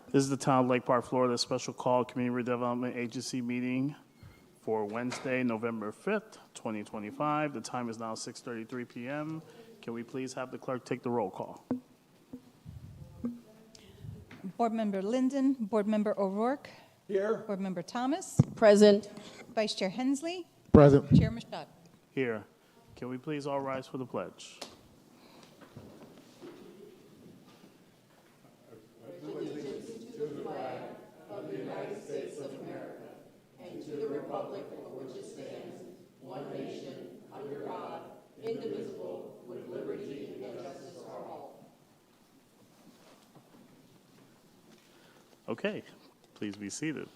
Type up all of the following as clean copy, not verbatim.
This is the Town of Lake Park, Florida Special Call Community Redevelopment Agency meeting for Wednesday, November 5th, 2025. The time is now 6:33 p.m. Can we please have the clerk take the roll call? Board Member Linden, Board Member O'Rourke. Here. Board Member Thomas. Present. Vice Chair Hensley. Present. Chair Machado. Here. Can we please all rise for the pledge? Okay, please be seated.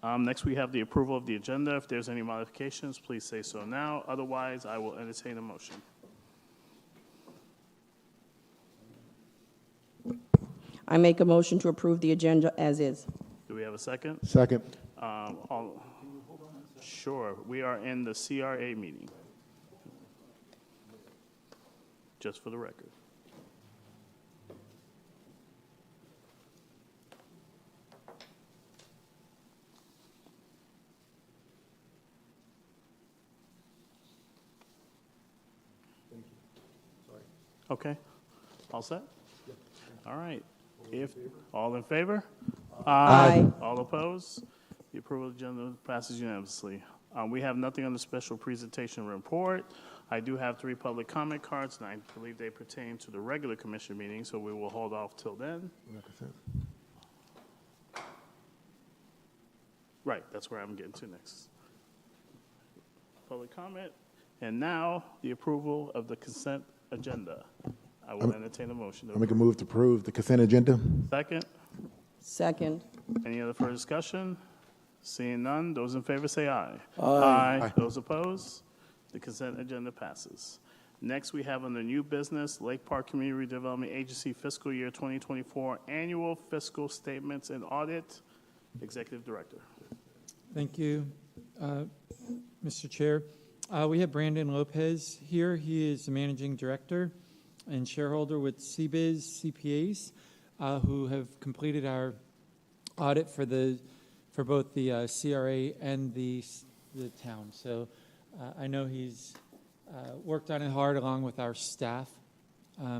Next, we have the approval of the agenda. If there's any modifications, please say so now. Otherwise, I will entertain a motion. I make a motion to approve the agenda as is. Do we have a second? Second. Sure. We are in the CRA meeting. Just for the record. Okay, all set? All right. If all in favor? Aye. All opposed? The approval agenda passes unanimously. We have nothing on the special presentation report. I do have 3 public comment cards, and I believe they pertain to the regular commission meeting, so we will hold off till then. Right, that's where I'm getting to next. Public comment. And now, the approval of the consent agenda. I will entertain a motion. I make a move to approve the consent agenda. Second. Second. Any other further discussion? Seeing none, those in favor say aye. Aye. Those opposed? The consent agenda passes. Next, we have under new business, Lake Park Community Redevelopment Agency Fiscal Year 2024 Annual Fiscal Statements and Audit. Executive Director. Thank you, Mr. Chair. We have Brandon Lopez here. He is the Managing Director and shareholder with CBIZ CPAs, who have completed our audit for both the CRA and the town. So I know he's worked on it hard along with our staff.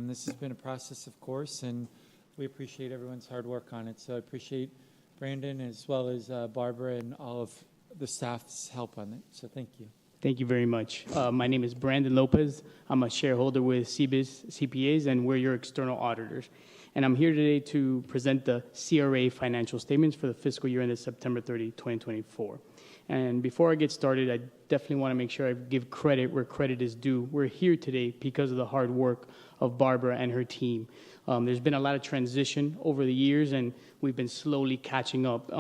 This has been a process, of course, and we appreciate everyone's hard work on it. So I appreciate Brandon as well as Barbara and all of the staff's help on it. So thank you. Thank you very much. My name is Brandon Lopez. I'm a shareholder with CBIZ CPAs, and we're your external auditors. And I'm here today to present the CRA financial statements for the fiscal year ended September 30, 2024. And before I get started, I definitely want to make sure I give credit where credit is due. We're here today because of the hard work of Barbara and her team. There's been a lot of transition over the years, and we've been slowly catching up.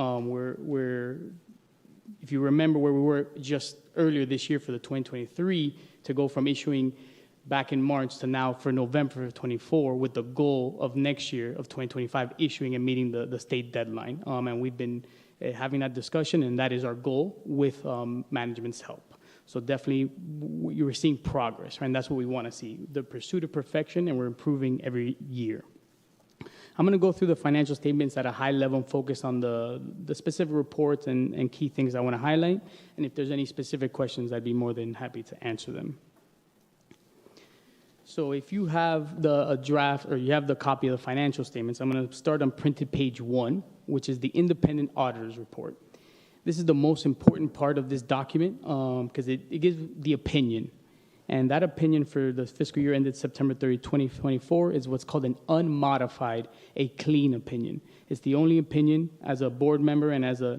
If you remember where we were just earlier this year for the 2023, to go from issuing back in March to now for November of 24, with the goal of next year of 2025 issuing and meeting the state deadline. And we've been having that discussion, and that is our goal with management's help. So definitely you're seeing progress, right? And that's what we want to see, the pursuit of perfection, and we're improving every year. I'm going to go through the financial statements at a high level and focus on the specific reports and key things I want to highlight. And if there's any specific questions, I'd be more than happy to answer them. So if you have a draft or you have the copy of the financial statements, I'm going to start on printed page 1, which is the independent auditor's report. This is the most important part of this document because it gives the opinion. And that opinion for the fiscal year ended September 30, 2024 is what's called an unmodified, a clean opinion. It's the only opinion as a board member and as a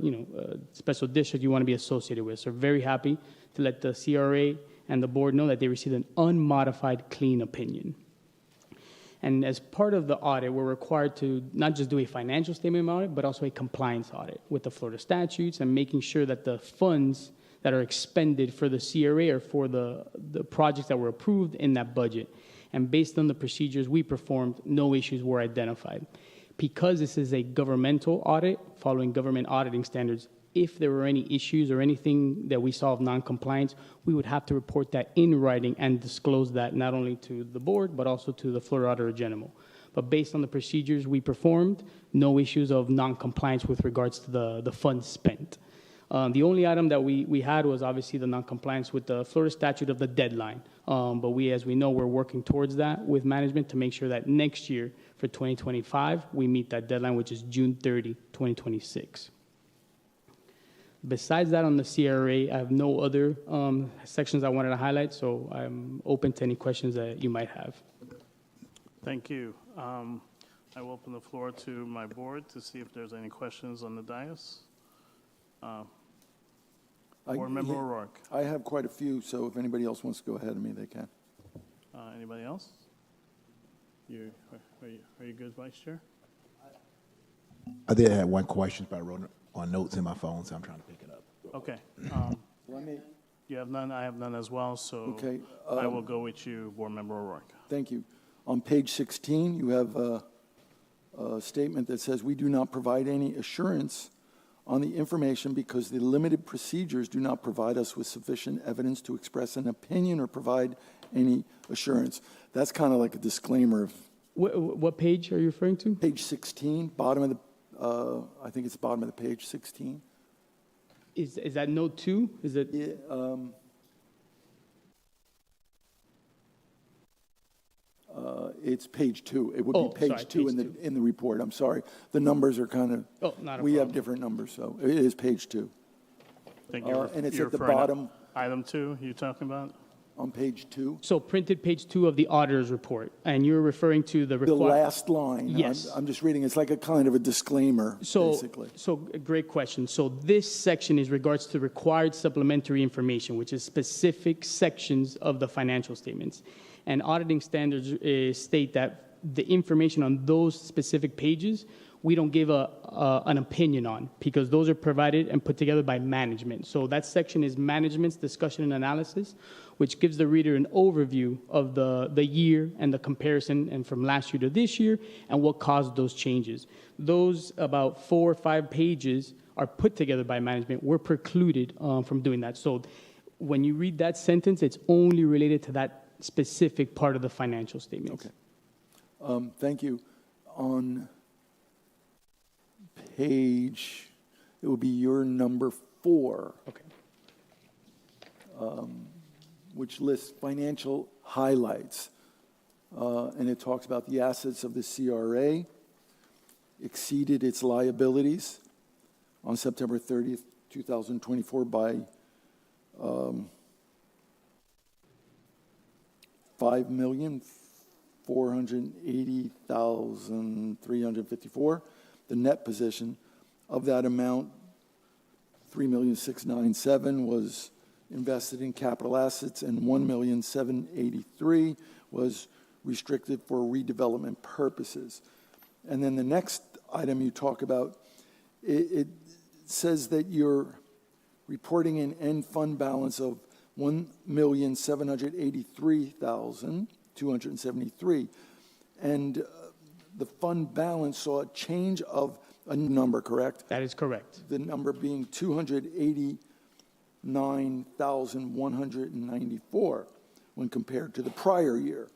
special district you want to be associated with. So very happy to let the CRA and the board know that they received an unmodified, clean opinion. And as part of the audit, we're required to not just do a financial statement audit, but also a compliance audit with the Florida statutes and making sure that the funds that are expended for the CRA or for the projects that were approved in that budget. And based on the procedures we performed, no issues were identified. Because this is a governmental audit, following government auditing standards, if there were any issues or anything that we saw of non-compliance, we would have to report that in writing and disclose that not only to the board, but also to the Florida Auditor General. But based on the procedures we performed, no issues of non-compliance with regards to the funds spent. The only item that we had was obviously the non-compliance with the Florida statute of the deadline. But as we know, we're working towards that with management to make sure that next year, for 2025, we meet that deadline, which is June 30, 2026. Besides that, on the CRA, I have no other sections I wanted to highlight, so I'm open to any questions that you might have. Thank you. I will open the floor to my board to see if there's any questions on the dais. Board Member O'Rourke. I have quite a few, so if anybody else wants to go ahead of me, they can. Anybody else? Are you good, Vice Chair? I did have one question, but I wrote it on notes in my phone, so I'm trying to pick it up. Okay. Let me, You have none, I have none as well, so Okay, I will go with you, Board Member O'Rourke. thank you. On page 16, you have a statement that says, "We do not provide any assurance on the information because the limited procedures do not provide us with sufficient evidence to express an opinion or provide any assurance." That's kind of like a disclaimer of What page are you referring to? page 16, bottom of the, I think it's the bottom of the page, 16. Is that note 2? Is it? Yeah, it's page 2. It would Oh, be page sorry, 2 page in the 2. in the report. I'm sorry. The numbers are kind of, Oh, not a we have problem. different numbers, so it is page 2. Thank you. And it's You're at the referring to bottom Item 2, you talking about? on page 2. So printed page 2 of the auditor's report, and you're referring to the The required. last line. Yes. I'm just reading. It's like a kind of a disclaimer, So, basically. so a great question. So this section is regards to required supplementary information, which is specific sections of the financial statements. And auditing standards state that the information on those specific pages, we don't give an opinion on because those are provided and put together by management. So that section is management's discussion and analysis, which gives the reader an overview of the year and the comparison and from last year to this year and what caused those changes. Those about 4 or 5 pages are put together by management. We're precluded from doing that. So when you read that sentence, it's only related to that specific part of the financial statements. Okay. Thank you. On page, it would be your number 4. Okay. Which lists financial highlights. And it talks about the assets of the CRA exceeded its liabilities on September 30th, 2024 by $5,480,354. The net position of that amount, $3,697,000 was invested in capital assets, and $1,783,000 was restricted for redevelopment purposes. And then the next item you talk about, it says that you're reporting an end fund balance of $1,783,273, and the fund balance saw a change of a number, correct? That is correct. The number being 289,194 when compared to the prior year.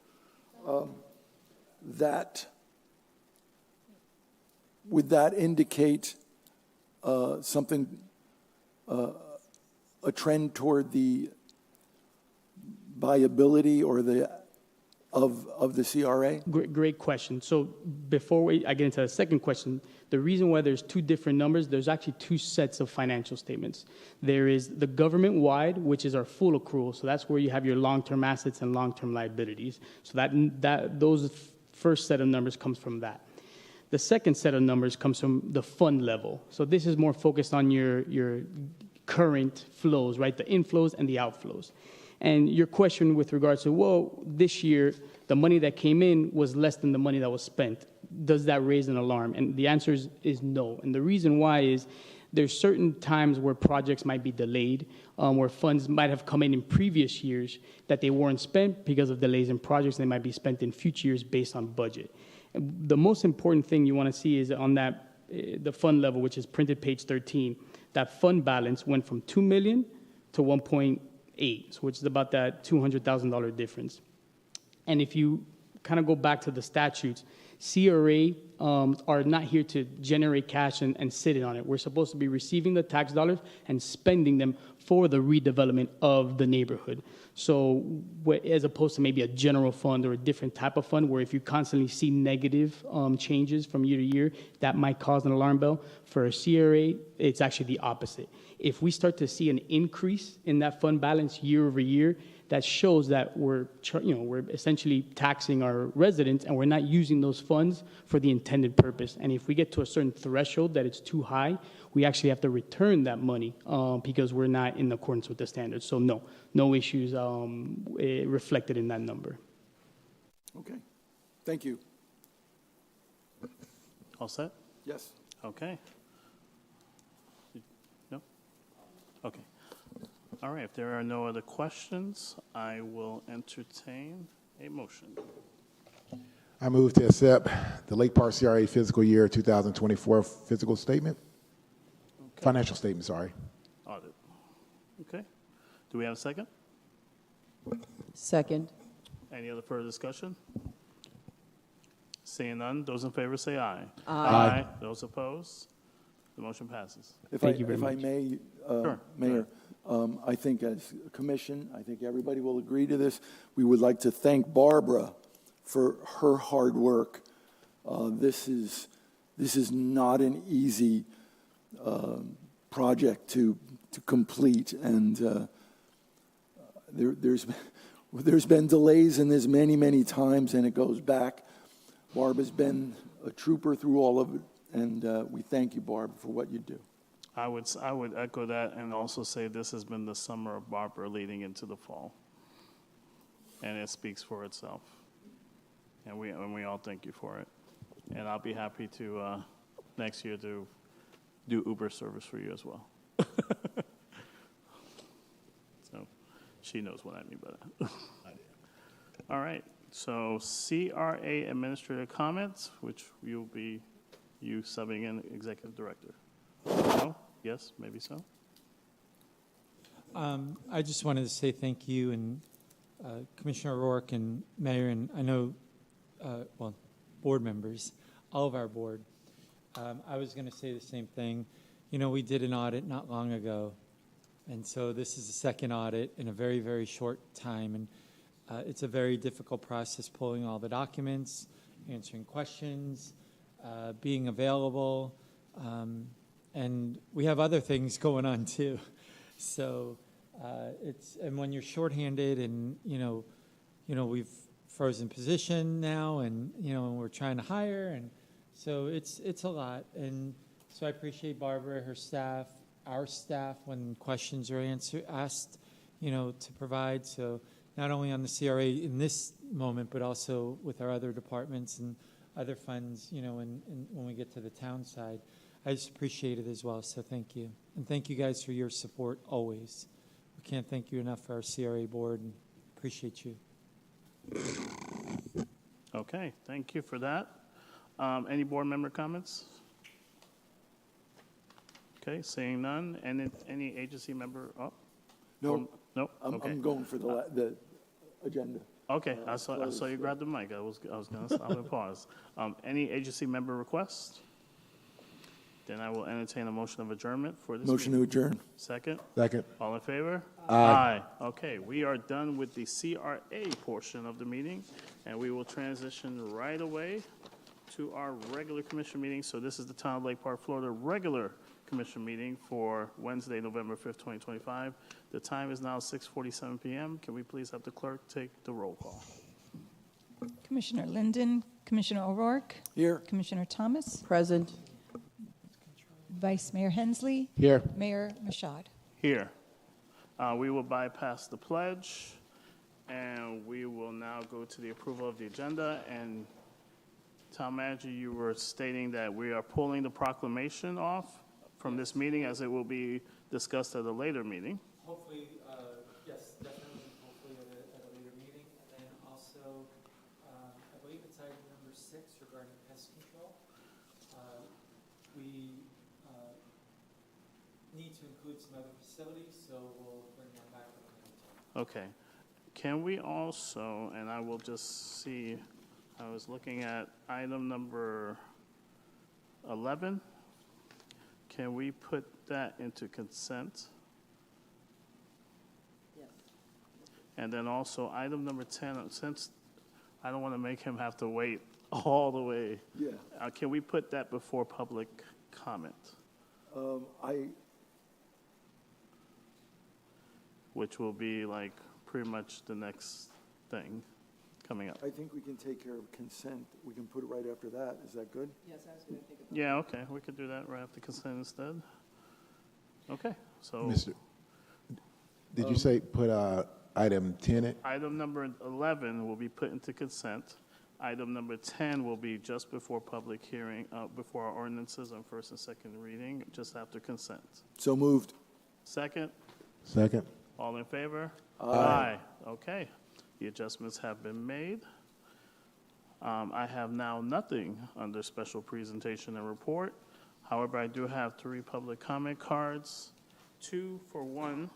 Would that indicate something, a trend toward the viability or of the CRA? Great question. So before I get into the second question, the reason why there's 2 different numbers, there's actually 2 sets of financial statements. There is the government-wide, which is our full accrual. So that's where you have your long-term assets and long-term liabilities. So those first set of numbers comes from that. The second set of numbers comes from the fund level. So this is more focused on your current flows, right? The inflows and the outflows. And your question with regards to, well, this year, the money that came in was less than the money that was spent. Does that raise an alarm? And the answer is no. And the reason why is there's certain times where projects might be delayed, where funds might have come in previous years that they weren't spent because of delays in projects. They might be spent in future years based on budget. And the most important thing you want to see is on that, the fund level, which is printed page 13, that fund balance went from $2 million to 1.8, which is about that $200,000 difference. And if you kind of go back to the statutes, CRA are not here to generate cash and sit it on it. We're supposed to be receiving the tax dollars and spending them for the redevelopment of the neighborhood. So as opposed to maybe a general fund or a different type of fund, where if you constantly see negative changes from year to year, that might cause an alarm bell. For a CRA, it's actually the opposite. If we start to see an increase in that fund balance year over year, that shows that we're essentially taxing our residents and we're not using those funds for the intended purpose. And if we get to a certain threshold that it's too high, we actually have to return that money because we're not in accordance with the standards. So no issues reflected in that number. Okay, thank you. All set? Yes. Okay. No? Okay. All right, if there are no other questions, I will entertain a motion. I move to accept the Lake Park CRA fiscal year 2024 physical statement, financial statement, sorry. Audit. Okay. Do we have a second? Second. Any other further discussion? Seeing none, those in favor say aye. Aye. Those opposed? The motion passes. Thank you very If I much. may, Sure. Mayor, I think as a commission, I think everybody will agree to this. We would like to thank Barbara for her hard work. This is not an easy project to complete, and there's been delays in this many times, and it goes back. Barbara's been a trooper through all of it, and we thank you, Barb, for what you do. I would echo that and also say this has been the summer of Barbara leading into the fall. And it speaks for itself. And we all thank you for it. And I'll be happy to, next year, to do Uber service for you as well. So she knows what I mean by that. All right. So CRA administrative comments, which you'll be you subbing in executive director. No? Yes, maybe so. I just wanted to say thank you and Commissioner O'Rourke and Mayor, and I know, board members, all of our board. I was going to say the same thing. You know, we did an audit not long ago, and so this is the second audit in a very, very short time, and it's a very difficult process pulling all the documents, answering questions, being available. And we have other things going on too. So and when you're shorthanded and, you know, we've frozen position now and, and we're trying to hire. And so it's a lot. And so I appreciate Barbara, her staff, our staff, when questions are asked, to provide. So not only on the CRA in this moment, but also with our other departments and other funds, and when we get to the town side. I just appreciate it as well, so thank you. And thank you guys for your support always. We can't thank you enough for our CRA board, and appreciate you. Okay, thank you for that. Any board member comments? Okay, seeing none. And any agency member? Oh, No, nope. Okay. I'm going for the agenda. Okay, I saw you grab the mic. I was gonna stop and pause. Any agency member requests? Then I will entertain a motion of adjournment for this Motion meeting. to adjourn. Second? Second. All in favor? Aye. Okay, we are done with the CRA portion of the meeting, and we will transition right away to our regular commission meeting. So this is the Town of Lake Park, Florida regular commission meeting for Wednesday, November 5th, 2025. The time is now 6:47 p.m. Can we please have the clerk take the roll call? Commissioner Linden, Commissioner O'Rourke, Here. Commissioner Thomas, Present. Vice Mayor Hensley, Here. Mayor Mashad. Here. We will bypass the pledge, and we will now go to the approval of the agenda. And Town Manager, you were stating that we are pulling the proclamation off from this meeting as it will be discussed at a later meeting. Hopefully, yes, definitely, hopefully at a later meeting. And then also, I believe it's item number 6 regarding pest control. We need to include some other facilities, so we'll bring that back at a later time. Okay. Can we also, and I will just see, I was looking at item number 11. Can we put that into consent? Yes. And then also item number 10, since I don't want to make him have to wait all the way. Yeah. Can we put that before public comment? Which will be like pretty much the next thing coming up. I think we can take care of consent. We can put it right after that. Is that good? Yeah, okay, we could do that right after consent instead. Okay, so Mr. Did you say put item 10 in? item number 11 will be put into consent. Item number 10 will be just before public hearing, before our ordinances on first and second reading, just after consent. So moved. Second, Second. all in favor? Aye. Okay, the adjustments have been made. I have now nothing under special presentation and report. However, I do have 3 public comment cards, 2 for one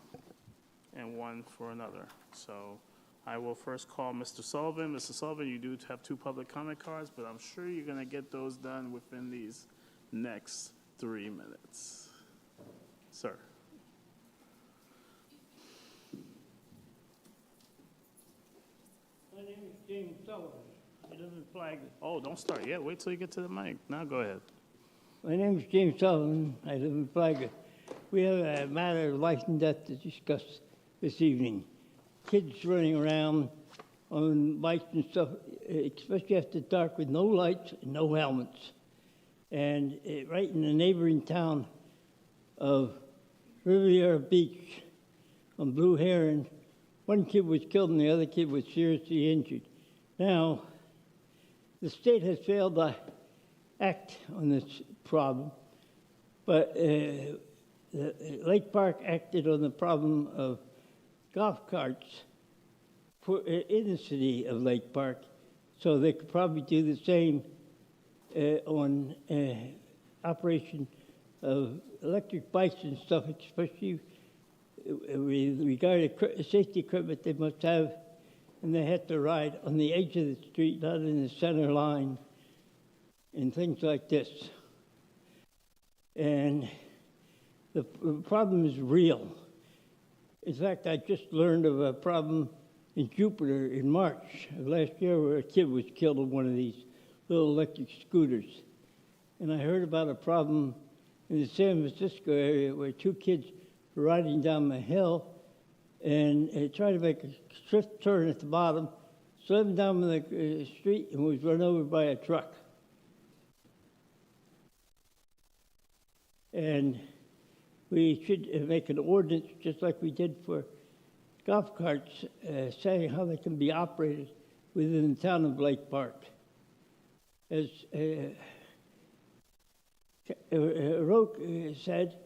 and 1 for another. So I will first call Mr. Sullivan. Mr. Sullivan, you do have 2 public comment cards, but I'm sure you're going to get those done within these next 3 minutes. Sir. My name is James Sullivan. I live in Flagler. Oh, don't start yet. Wait till you get to the mic. Now go ahead. My name is James Sullivan. I live in Flagler. We have a matter of life and death to discuss this evening. Kids running around on bikes and stuff, especially after dark with no lights and no helmets. And right in the neighboring town of Riviera Beach on Blue Heron, one kid was killed and the other kid was seriously injured. Now, the state has failed to act on this problem, but Lake Park acted on the problem of golf carts in the city of Lake Park, so they could probably do the same on operation of electric bikes and stuff, especially with regard to safety equipment they must have, and they have to ride on the edge of the street, not in the center line, and things like this. And the problem is real. In fact, I just learned of a problem in Jupiter in March of last year where a kid was killed on one of these little electric scooters. And I heard about a problem in the San Francisco area where 2 kids were riding down a hill and tried to make a swift turn at the bottom, slammed down the street and was run over by a truck. And we should make an ordinance, just like we did for golf carts, saying how they can be operated within the town of Lake Park. As Roque said,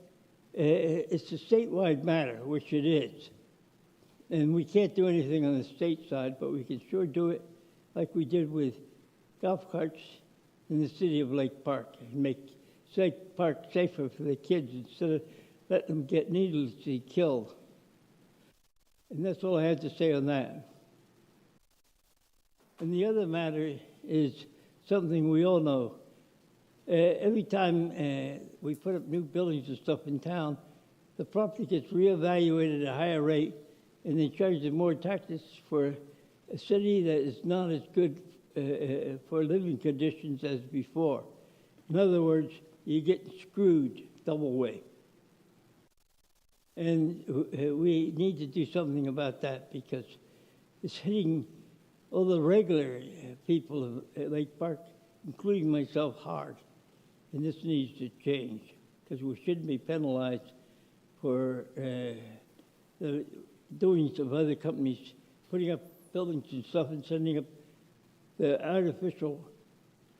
it's a statewide matter, which it is. And we can't do anything on the state side, but we can sure do it like we did with golf carts in the city of Lake Park and make Lake Park safer for the kids instead of letting them get needlessly killed. And that's all I had to say on that. And the other matter is something we all know. Every time we put up new buildings and stuff in town, the property gets reevaluated at a higher rate, and they charge them more taxes for a city that is not as good for living conditions as before. In other words, you get screwed double way. And we need to do something about that because it's hitting all the regular people of Lake Park, including myself, hard. And this needs to change because we shouldn't be penalized for the doings of other companies putting up buildings and stuff and sending up the artificial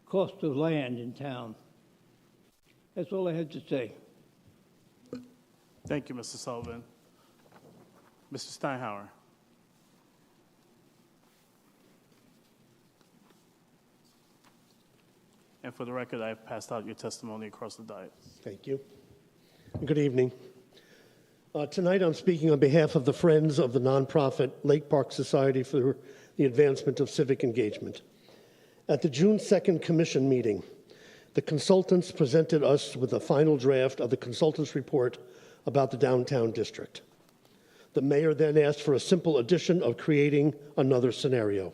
cost of land in town. That's all I have to say. Thank you, Mr. Sullivan. Mr. Steinhauer. And for the record, I have passed out your testimony across the dais. Thank you. Good evening. Tonight I'm speaking on behalf of the Friends of the nonprofit Lake Park Society for the Advancement of Civic Engagement. At the June 2nd Commission meeting, the consultants presented us with a final draft of the consultants' report about the downtown district. The mayor then asked for a simple addition of creating another scenario.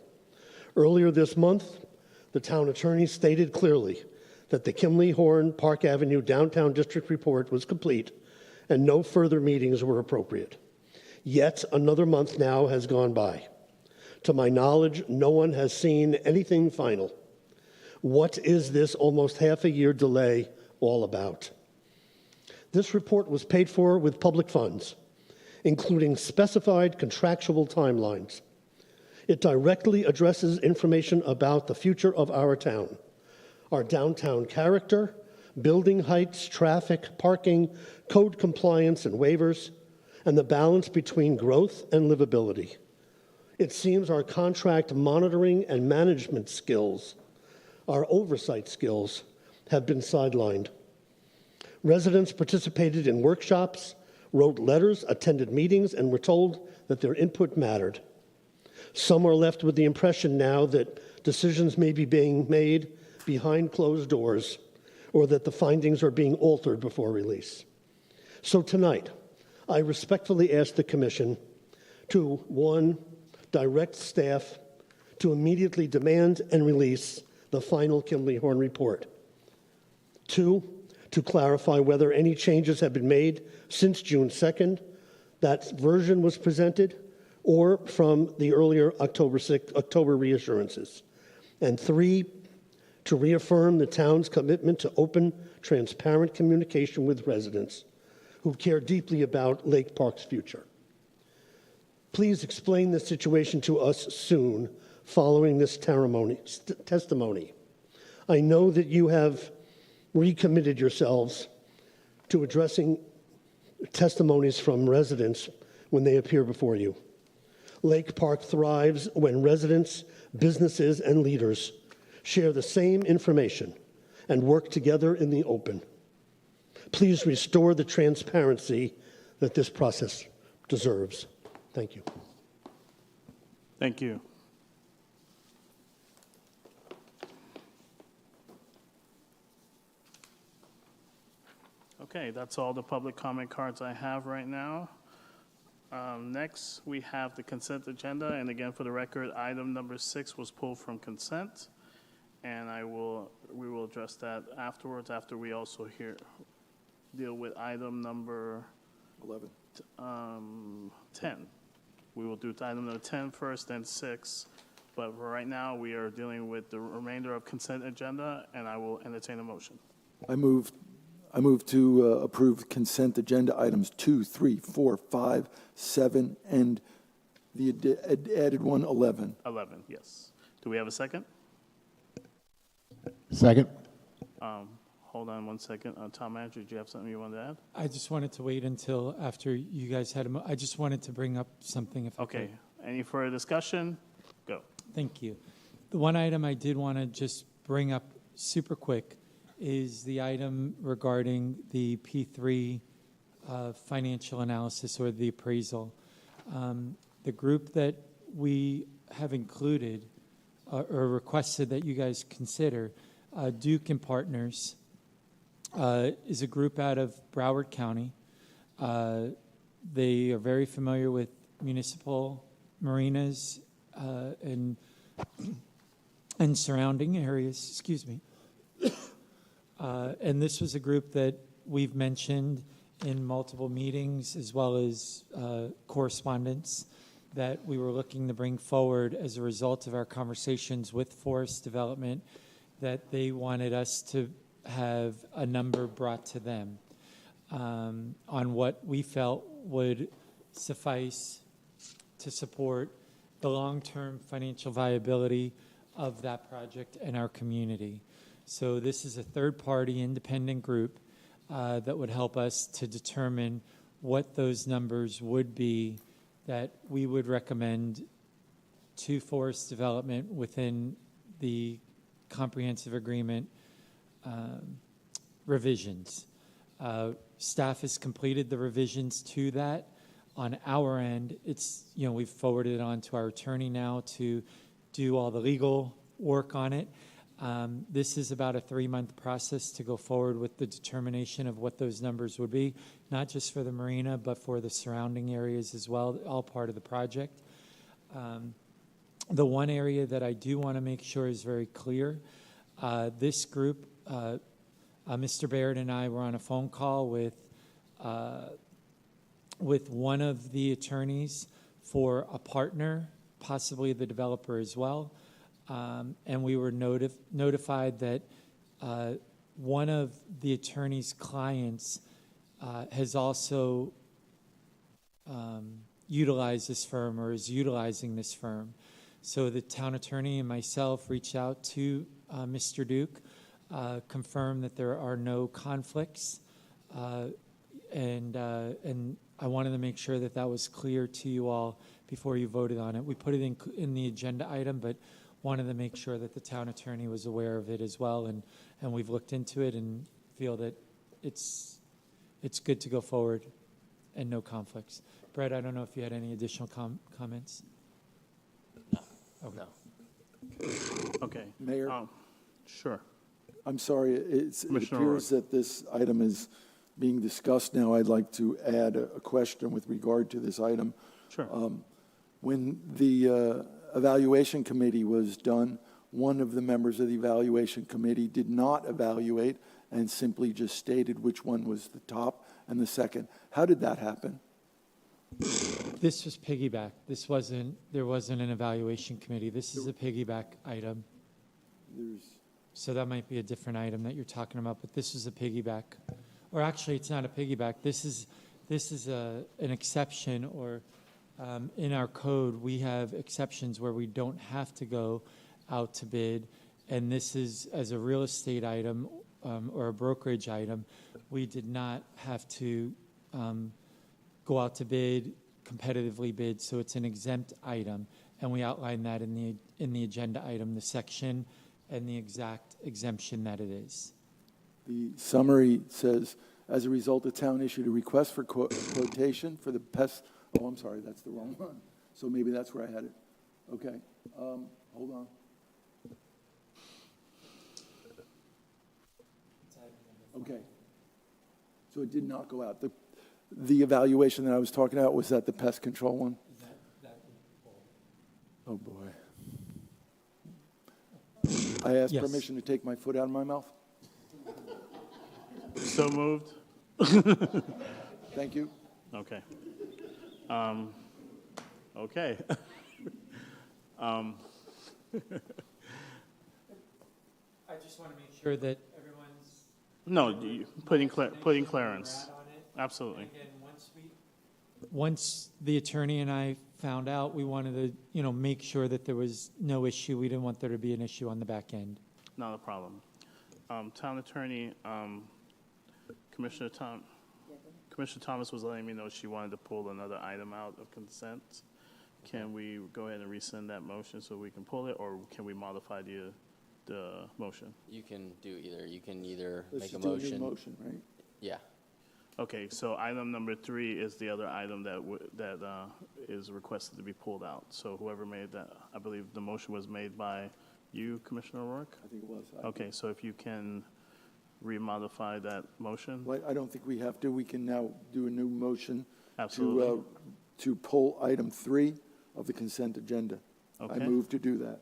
Earlier this month, the town attorney stated clearly that the Kimley Horn Park Avenue Downtown District report was complete and no further meetings were appropriate. Yet another month now has gone by. To my knowledge, no one has seen anything final. What is this almost half a year delay all about? This report was paid for with public funds, including specified contractual timelines. It directly addresses information about the future of our town, our downtown character, building heights, traffic, parking, code compliance and waivers, and the balance between growth and livability. It seems our contract monitoring and management skills, our oversight skills, have been sidelined. Residents participated in workshops, wrote letters, attended meetings, and were told that their input mattered. Some are left with the impression now that decisions may be being made behind closed doors or that the findings are being altered before release. So tonight, I respectfully ask the Commission to, 1, direct staff to immediately demand and release the final Kimley Horn report. 2, to clarify whether any changes have been made since June 2nd, that version was presented, or from the earlier October reassurances. And 3, to reaffirm the town's commitment to open, transparent communication with residents who care deeply about Lake Park's future. Please explain the situation to us soon following this testimony. I know that you have recommitted yourselves to addressing testimonies from residents when they appear before you. Lake Park thrives when residents, businesses, and leaders share the same information and work together in the open. Please restore the transparency that this process deserves. Thank you. Thank you. Okay, that's all the public comment cards I have right now. Next, we have the consent agenda, and again, for the record, item number 6 was pulled from consent, and we will address that afterwards, after we also deal with item number 11. 10. We will do item number 10 first, then 6, but for right now, we are dealing with the remainder of consent agenda, and I will entertain a motion. I move to approve consent agenda items 2, 3, 4, 5, 7, and the added one, 11. 11, yes. Do we have a second? Second. Hold on one second. Town Manager, do you have something you wanted to add? I just wanted to wait until after you guys had I just wanted to bring up something if I Okay. could. Any further discussion? Go. Thank you. The one item I did want to just bring up super quick is the item regarding the P3 financial analysis or the appraisal. The group that we have included or requested that you guys consider, Duke and Partners, is a group out of Broward County. They are very familiar with municipal marinas and surrounding areas, excuse me. And this was a group that we've mentioned in multiple meetings as well as correspondence that we were looking to bring forward as a result of our conversations with Forest Development, that they wanted us to have a number brought to them on what we felt would suffice to support the long-term financial viability of that project and our community. So this is a third-party independent group that would help us to determine what those numbers would be that we would recommend to Forest Development within the comprehensive agreement revisions. Staff has completed the revisions to that. On our end, it's, we've forwarded it on to our attorney now to do all the legal work on it. This is about a 3-month process to go forward with the determination of what those numbers would be, not just for the marina, but for the surrounding areas as well, all part of the project. The one area that I do want to make sure is very clear, this group, Mr. Baird and I were on a phone call with one of the attorneys for a partner, possibly the developer as well. And we were notified that one of the attorney's clients has also utilized this firm or is utilizing this firm. So the town attorney and myself reached out to Mr. Duke, confirmed that there are no conflicts, and I wanted to make sure that that was clear to you all before you voted on it. We put it in the agenda item, but wanted to make sure that the town attorney was aware of it as well, and we've looked into it and feel that it's good to go forward and no conflicts. Brett, I don't know if you had any additional comments? No. Okay. No. Okay. Mayor? Sure. I'm sorry, it Commissioner appears that this item is being discussed now. I'd like to add a question with regard to this item. Sure. When the evaluation committee was done, one of the members of the evaluation committee did not evaluate and simply just stated which one was the top and the second. How did that happen? This was piggyback. There wasn't an evaluation committee. This is a piggyback item. So that might be a different item that you're talking about, but this is a piggyback. Or actually, it's not a piggyback. This is an exception, or in our code, we have exceptions where we don't have to go out to bid. And this is, as a real estate item or a brokerage item, we did not have to go out to bid, competitively bid. So it's an exempt item, and we outline that in the agenda item, the section and the exact exemption that it is. The summary says, as a result, the town issued a request for quotation for the pest. Oh, I'm sorry, that's the wrong one. So maybe that's where I had it. Okay, hold on. Okay. So it did not go out. The evaluation that I was talking about, was that the pest control one? Oh, boy. I asked Yes. permission to take my foot out of my mouth. So moved. Thank you. Okay. Okay. I just want to make sure that everyone's No, putting clearance. on it. Absolutely. And again, once the attorney and I found out, we wanted to, make sure that there was no issue. We didn't want there to be an issue on the back end. Not a problem. Town attorney, Commissioner Thomas was letting me know she wanted to pull another item out of consent. Can we go ahead and rescind that motion so we can pull it, or can we modify the motion? You can do either. You can either Let's make a just do motion. new motion, right? Yeah. Okay, so item number 3 is the other item that is requested to be pulled out. So whoever made that, I believe the motion was made by you, Commissioner O'Rourke? I think it was. Okay, so if you can remodify that motion? Well, I don't think we have to. We can now do a new motion Absolutely. to pull item 3 of the consent agenda. I Okay. move to do that.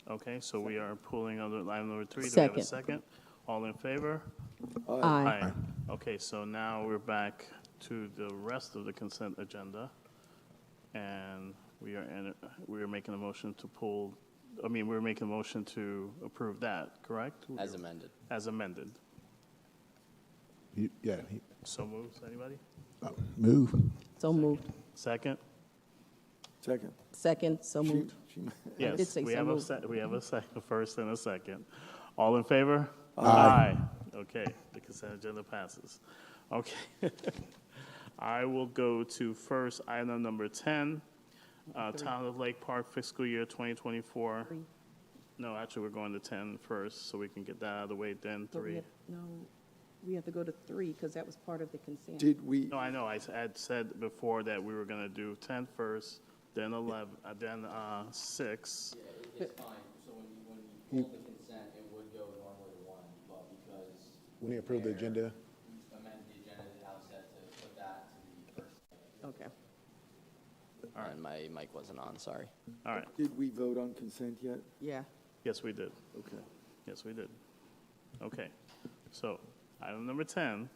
Okay, so we are pulling item number 3. Do we have a second? All in favor? Aye. Okay, so now we're back to the rest of the consent agenda, and we are making a motion to pull. I mean, we're making a motion to approve that, correct? As amended. As amended. So moved. Anybody? Move. So moved. Second? Second. Second, so moved. She- Yes. did say We so have a moved. we have a first and a second. All in favor? Aye. Okay, the consent agenda passes. Okay. I will go to first item number 10, Town of Lake Park fiscal year 2024. No, actually, we're going to 10 first, so we can get that out of the way, then 3. We have to go to 3 because that was part of the consent. Did we, No, I know, I had said before that we were going to do 10 first, then 11, then 6, it's fine, so when you pull the consent, it would go normally to one, but because. When you approve the agenda, Amend the agenda at the outset to put that to the first. Okay. And my mic wasn't on, sorry. All right. Did we vote on consent yet? Yeah. Yes, we did. Okay. Yes, we did. Okay. So, item number 10,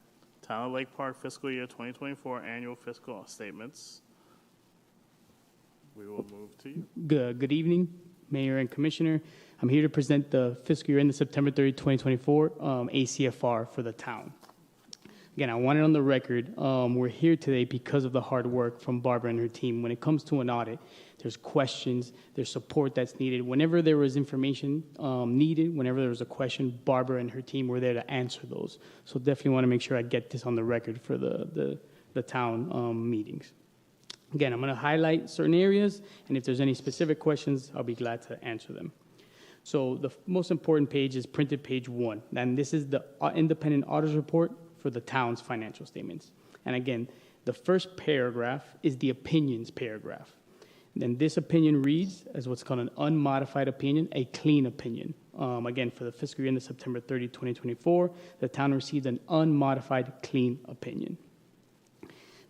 Town of Lake Park fiscal year 2024 annual fiscal statements. We will move to you. Good evening, Mayor and Commissioner. I'm here to present the fiscal year ended September 30, 2024 ACFR for the town. Again, I want it on the record. We're here today because of the hard work from Barbara and her team. When it comes to an audit, there's questions, there's support that's needed. Whenever there was information needed, whenever there was a question, Barbara and her team were there to answer those. So definitely want to make sure I get this on the record for the town meetings. Again, I'm going to highlight certain areas, and if there's any specific questions, I'll be glad to answer them. So the most important page is printed page 1, and this is the independent auditor's report for the town's financial statements. And again, the first paragraph is the opinions paragraph. And this opinion reads as what's called an unmodified opinion, a clean opinion. Again, for the fiscal year ended September 30, 2024, the town received an unmodified clean opinion.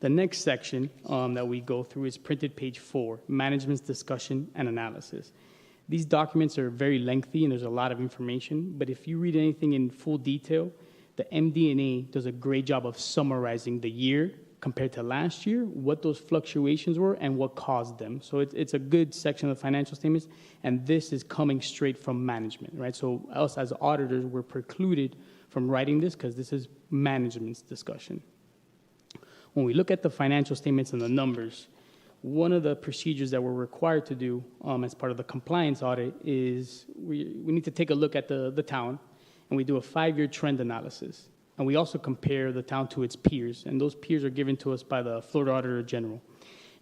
The next section that we go through is printed page 4, management's discussion and analysis. These documents are very lengthy and there's a lot of information, but if you read anything in full detail, the MD&A does a great job of summarizing the year compared to last year, what those fluctuations were and what caused them. So it's a good section of the financial statements, and this is coming straight from management, right? So us as auditors, we're precluded from writing this because this is management's discussion. When we look at the financial statements and the numbers, one of the procedures that we're required to do as part of the compliance audit is we need to take a look at the town, and we do a 5-year trend analysis. And we also compare the town to its peers, and those peers are given to us by the Florida Auditor General.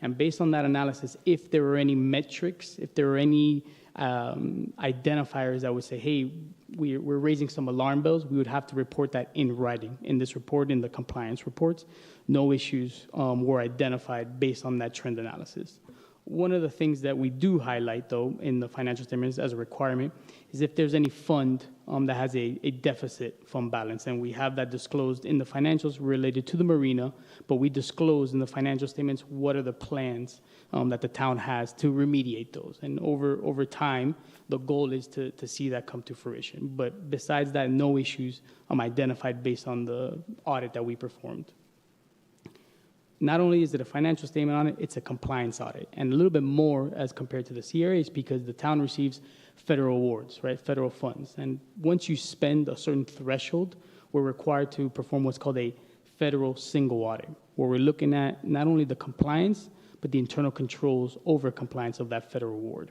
And based on that analysis, if there were any metrics, if there were any identifiers that would say, hey, we're raising some alarm bells, we would have to report that in writing in this report, in the compliance reports. No issues were identified based on that trend analysis. One of the things that we do highlight, though, in the financial statements as a requirement is if there's any fund that has a deficit fund balance, and we have that disclosed in the financials related to the marina, but we disclose in the financial statements what are the plans that the town has to remediate those. And over time, the goal is to see that come to fruition. But besides that, no issues identified based on the audit that we performed. Not only is it a financial statement audit, it's a compliance audit. And a little bit more as compared to the CRAs because the town receives federal awards, right, federal funds. And once you spend a certain threshold, we're required to perform what's called a federal single audit, where we're looking at not only the compliance, but the internal controls over compliance of that federal award.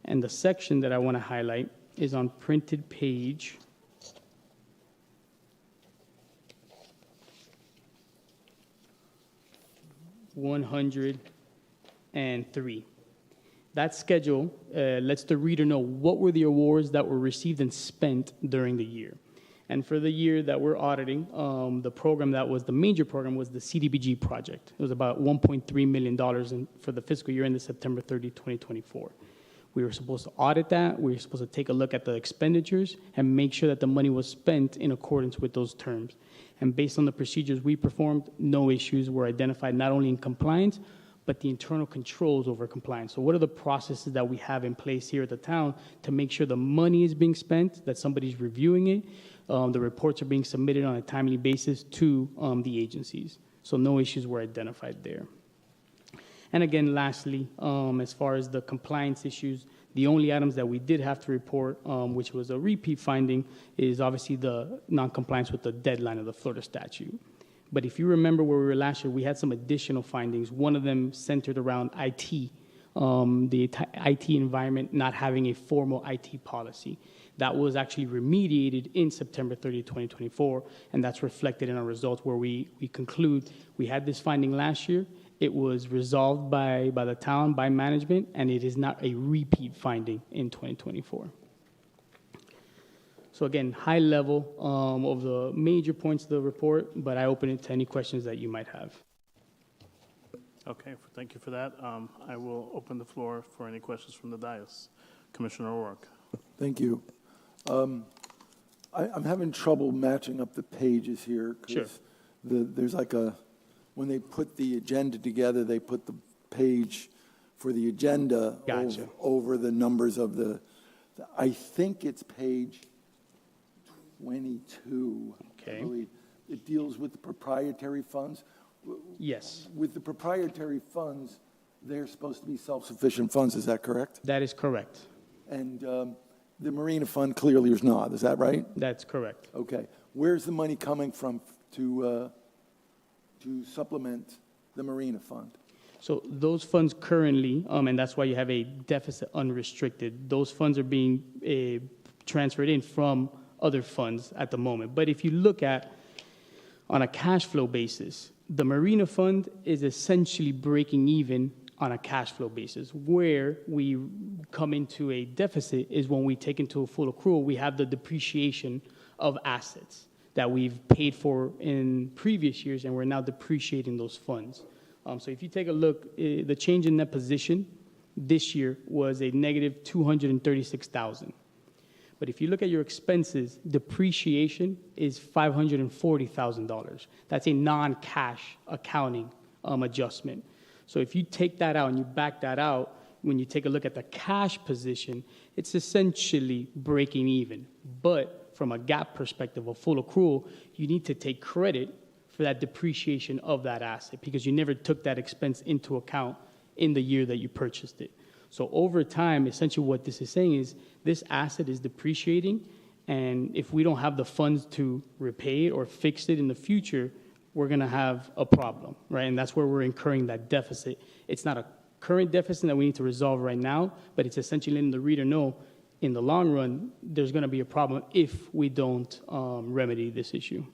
And the section that I want to highlight is on printed page 103. That schedule lets the reader know what were the awards that were received and spent during the year. And for the year that we're auditing, the program that was the major program was the CDBG project. It was about $1.3 million for the fiscal year ended September 30, 2024. We were supposed to audit that. We were supposed to take a look at the expenditures and make sure that the money was spent in accordance with those terms. And based on the procedures we performed, no issues were identified, not only in compliance, but the internal controls over compliance. So what are the processes that we have in place here at the town to make sure the money is being spent, that somebody's reviewing it, the reports are being submitted on a timely basis to the agencies. So no issues were identified there. And again, lastly, as far as the compliance issues, the only items that we did have to report, which was a repeat finding, is obviously the non-compliance with the deadline of the Florida statute. But if you remember where we were last year, we had some additional findings. One of them centered around IT, the IT environment not having a formal IT policy. That was actually remediated in September 30, 2024, and that's reflected in our results where we conclude we had this finding last year. It was resolved by the town, by management, and it is not a repeat finding in 2024. So again, high level of the major points of the report, but I open it to any questions that you might have. Okay, thank you for that. I will open the floor for any questions from the dais. Commissioner O'Rourke. Thank you. I'm having trouble matching up the pages here. 'Cause Sure. there's like when they put the agenda together, they put the page for the agenda Gotcha. over the numbers of I think it's page 22. Okay. I believe. It deals with the proprietary funds. Yes, With the proprietary funds, they're supposed to be self-sufficient funds, is that correct? that is correct. And the Marina Fund clearly is not, is that right? That's correct. Okay. Where's the money coming from to supplement the Marina Fund? So those funds currently, and that's why you have a deficit unrestricted, those funds are being transferred in from other funds at the moment. But if you look at, on a cash flow basis, the Marina Fund is essentially breaking even on a cash flow basis. Where we come into a deficit is when we take into a full accrual, we have the depreciation of assets that we've paid for in previous years, and we're now depreciating those funds. So if you take a look, the change in net position this year was a negative $236,000. But if you look at your expenses, depreciation is $540,000. That's a non-cash accounting adjustment. So if you take that out and you back that out, when you take a look at the cash position, it's essentially breaking even. But from a GAAP perspective, a full accrual, you need to take credit for that depreciation of that asset because you never took that expense into account in the year that you purchased it. So over time, essentially what this is saying is this asset is depreciating, and if we don't have the funds to repay it or fix it in the future, we're going to have a problem, right? And that's where we're incurring that deficit. It's not a current deficit that we need to resolve right now, but it's essentially letting the reader know in the long run, there's going to be a problem if we don't remedy this issue.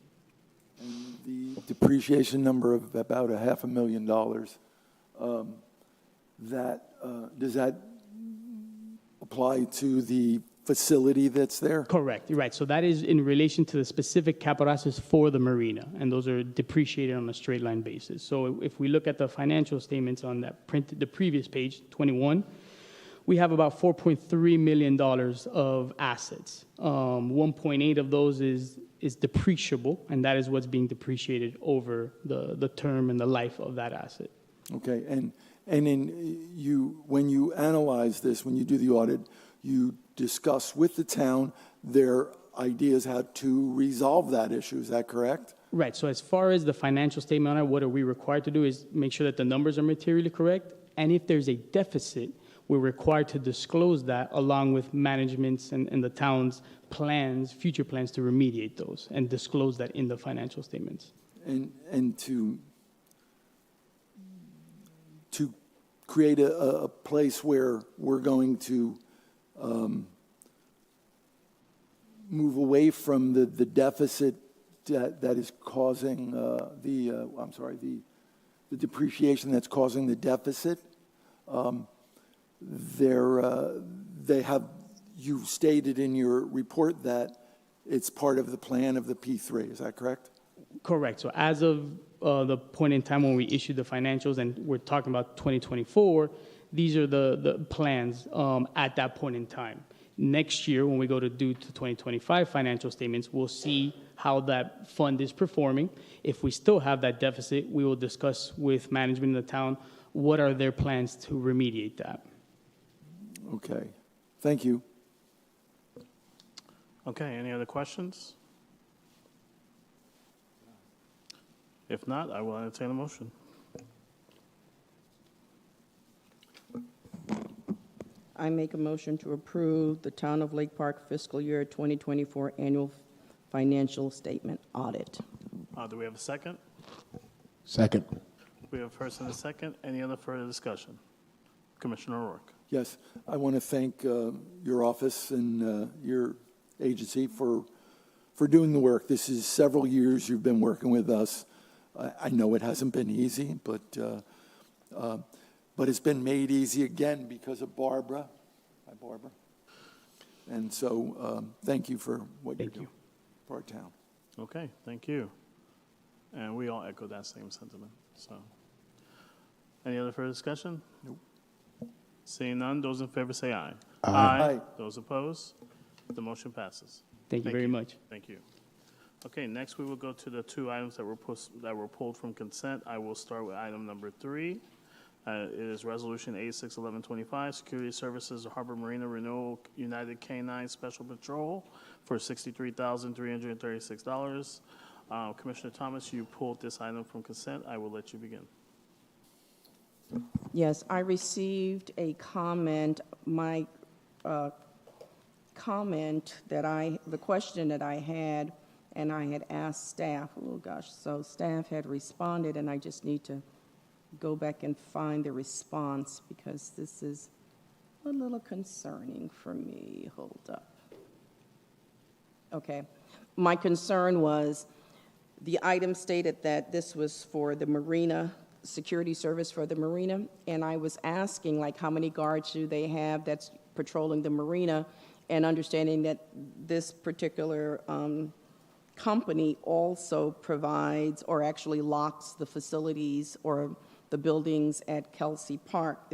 And the depreciation number of about $500,000, does that apply to the facility that's there? Correct. You're right. So that is in relation to the specific capital assets for the marina, and those are depreciated on a straight line basis. So if we look at the financial statements on that the previous page, 21, we have about $4.3 million of assets. 1.8 of those is depreciable, and that is what's being depreciated over the term and the life of that asset. Okay, and when you analyze this, when you do the audit, you discuss with the town their ideas how to resolve that issue. Is that correct? Right. So as far as the financial statement on it, what are we required to do is make sure that the numbers are materially correct, and if there's a deficit, we're required to disclose that along with management's and the town's plans, future plans to remediate those, and disclose that in the financial statements. And to create a place where we're going to move away from the deficit that is causing the depreciation that's causing the deficit. You stated in your report that it's part of the plan of the P3. Is that correct? Correct. So as of the point in time when we issued the financials, and we're talking about 2024, these are the plans at that point in time. Next year, when we go to do to 2025 financial statements, we'll see how that fund is performing. If we still have that deficit, we will discuss with management in the town what are their plans to remediate that. Okay. Thank you. Okay, any other questions? If not, I will entertain a motion. I make a motion to approve the Town of Lake Park fiscal year 2024 annual financial statement audit. Do we have a second? Second. We have a first and a second. Any other further discussion? Commissioner O'Rourke. Yes, I want to thank your office and your agency for doing the work. This is several years you've been working with us. I know it hasn't been easy, but it's been made easy again because of Barbara. Hi, Barbara. And so thank you for what you're doing for our town. Okay, thank you. And we all echo that same sentiment. So, any other further discussion? Nope. Seeing none, those in favor say aye. Aye. Those opposed? The motion passes. Thank you very much. Thank you. Okay, next we will go to the two items that were pulled from consent. I will start with item number 3. It is Resolution 861125, Security Services Harbor Marina Renewal United K-9 Special Patrol for $63,336. Commissioner Thomas, you pulled this item from consent. I will let you begin. Yes, I received a comment. My comment the question that I had, and I had asked staff, so staff had responded, and I just need to go back and find the response because this is a little concerning for me. Hold up. Okay. My concern was the item stated that this was for the marina, security service for the marina, and I was asking, like, how many guards do they have that's patrolling the marina, and understanding that this particular company also provides or actually locks the facilities or the buildings at Kelsey Park,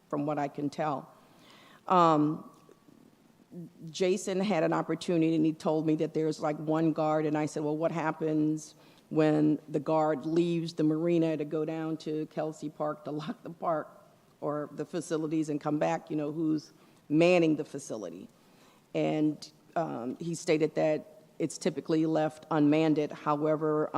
from what I can tell. Jason had an opportunity, and he told me that there's like one guard, and I said, well, what happens when the guard leaves the marina to go down to Kelsey Park to lock the park or the facilities and come back, who's manning the facility? And he stated that it's typically left unmanned. However,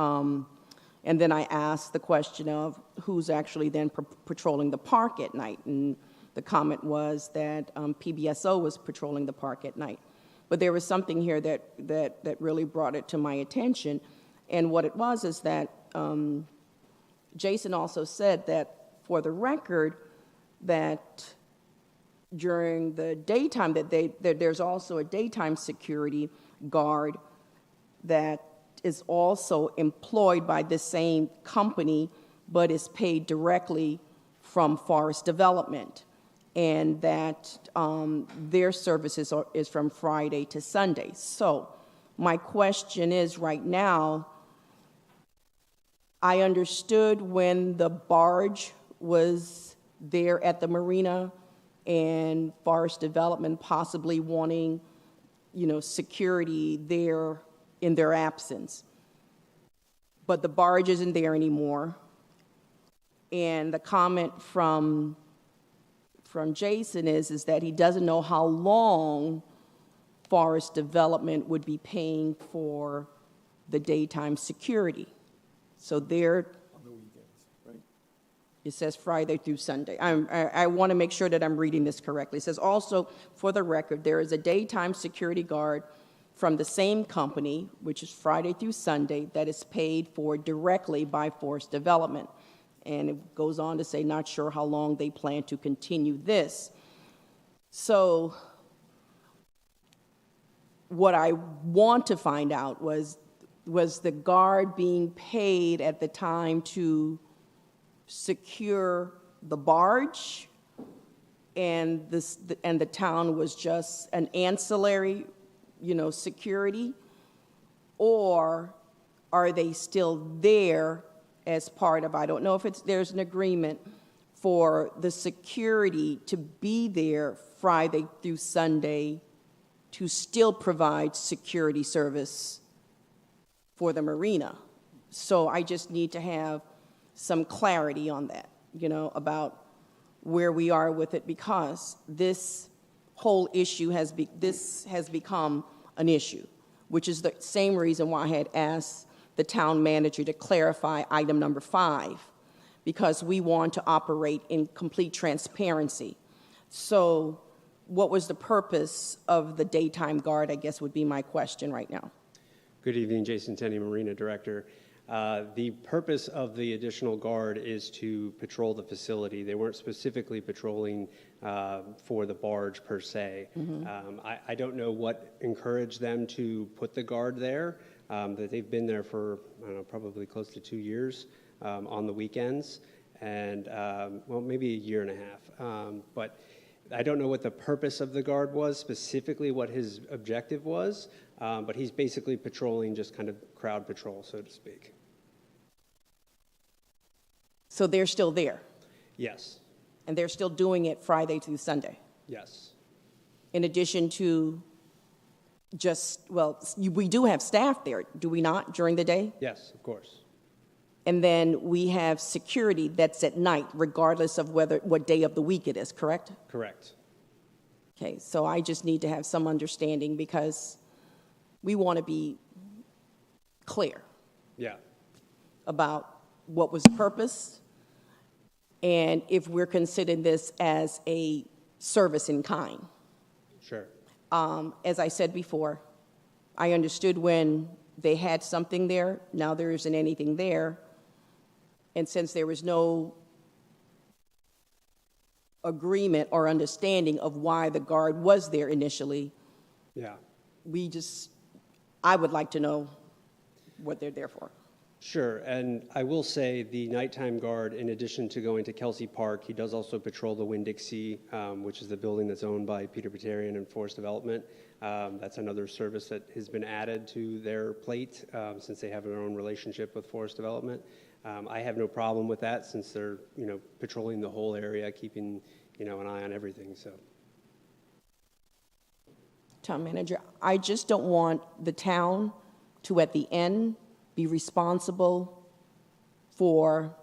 and then I asked the question of who's actually then patrolling the park at night, and the comment was that PBSO was patrolling the park at night. But there was something here that really brought it to my attention, and what it was is that Jason also said that, for the record, that during the daytime that there's also a daytime security guard that is also employed by the same company but is paid directly from Forest Development, and that their services is from Friday to Sunday. So my question is, right now, I understood when the barge was there at the marina and Forest Development possibly wanting, security there in their absence. But the barge isn't there anymore. And the comment from Jason is that he doesn't know how long Forest Development would be paying for the daytime security. So they're, On the weekends, right? it says Friday through Sunday. I want to make sure that I'm reading this correctly. It says also, for the record, there is a daytime security guard from the same company, which is Friday through Sunday, that is paid for directly by Forest Development. And it goes on to say, not sure how long they plan to continue this. So what I want to find out was the guard being paid at the time to secure the barge, and the town was just an ancillary, security, or are they still there as part of, I don't know if there's an agreement for the security to be there Friday through Sunday to still provide security service for the marina. So I just need to have some clarity on that, about where we are with it, because this whole issue has become an issue, which is the same reason why I had asked the town manager to clarify item number 5, because we want to operate in complete transparency. So what was the purpose of the daytime guard, I guess, would be my question right now. Good evening, Jason Tenney, Marina Director. The purpose of the additional guard is to patrol the facility. They weren't specifically patrolling for the barge per se. Mm-hmm. I don't know what encouraged them to put the guard there. That they've been there for, I don't know, probably close to 2 years on the weekends, and well, maybe a year and a half. But I don't know what the purpose of the guard was, specifically what his objective was, but he's basically patrolling, just kind of crowd patrol, so to speak. So they're still there? Yes. And they're still doing it Friday through Sunday, Yes. in addition to we do have staff there, do we not, during the day? Yes, of course. And then we have security that's at night, regardless of what day of the week it is, correct? Correct. Okay, so I just need to have some understanding because we want to be clear Yeah. about what was the purpose and if we're considering this as a service in kind. Sure. As I said before, I understood when they had something there, now there isn't anything there. And since there was no agreement or understanding of why the guard was there initially, Yeah. I would like to know what they're there for. Sure, and I will say the nighttime guard, in addition to going to Kelsey Park, he does also patrol the Winn-Dixie, which is the building that's owned by Peter Batarian and Forest Development. That's another service that has been added to their plate since they have their own relationship with Forest Development. I have no problem with that since they're, patrolling the whole area, keeping, an eye on everything, so. Town manager, I just don't want the town to, at the end, be responsible for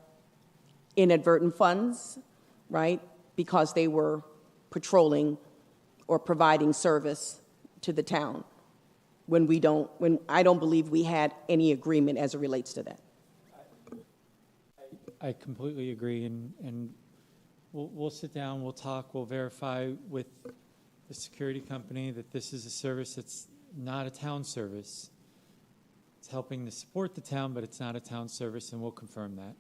inadvertent funds, right? Because they were patrolling or providing service to the town when I don't believe we had any agreement as it relates to that. I completely agree, and we'll sit down, we'll talk, we'll verify with the security company that this is a service that's not a town service. It's helping to support the town, but it's not a town service, and we'll confirm that.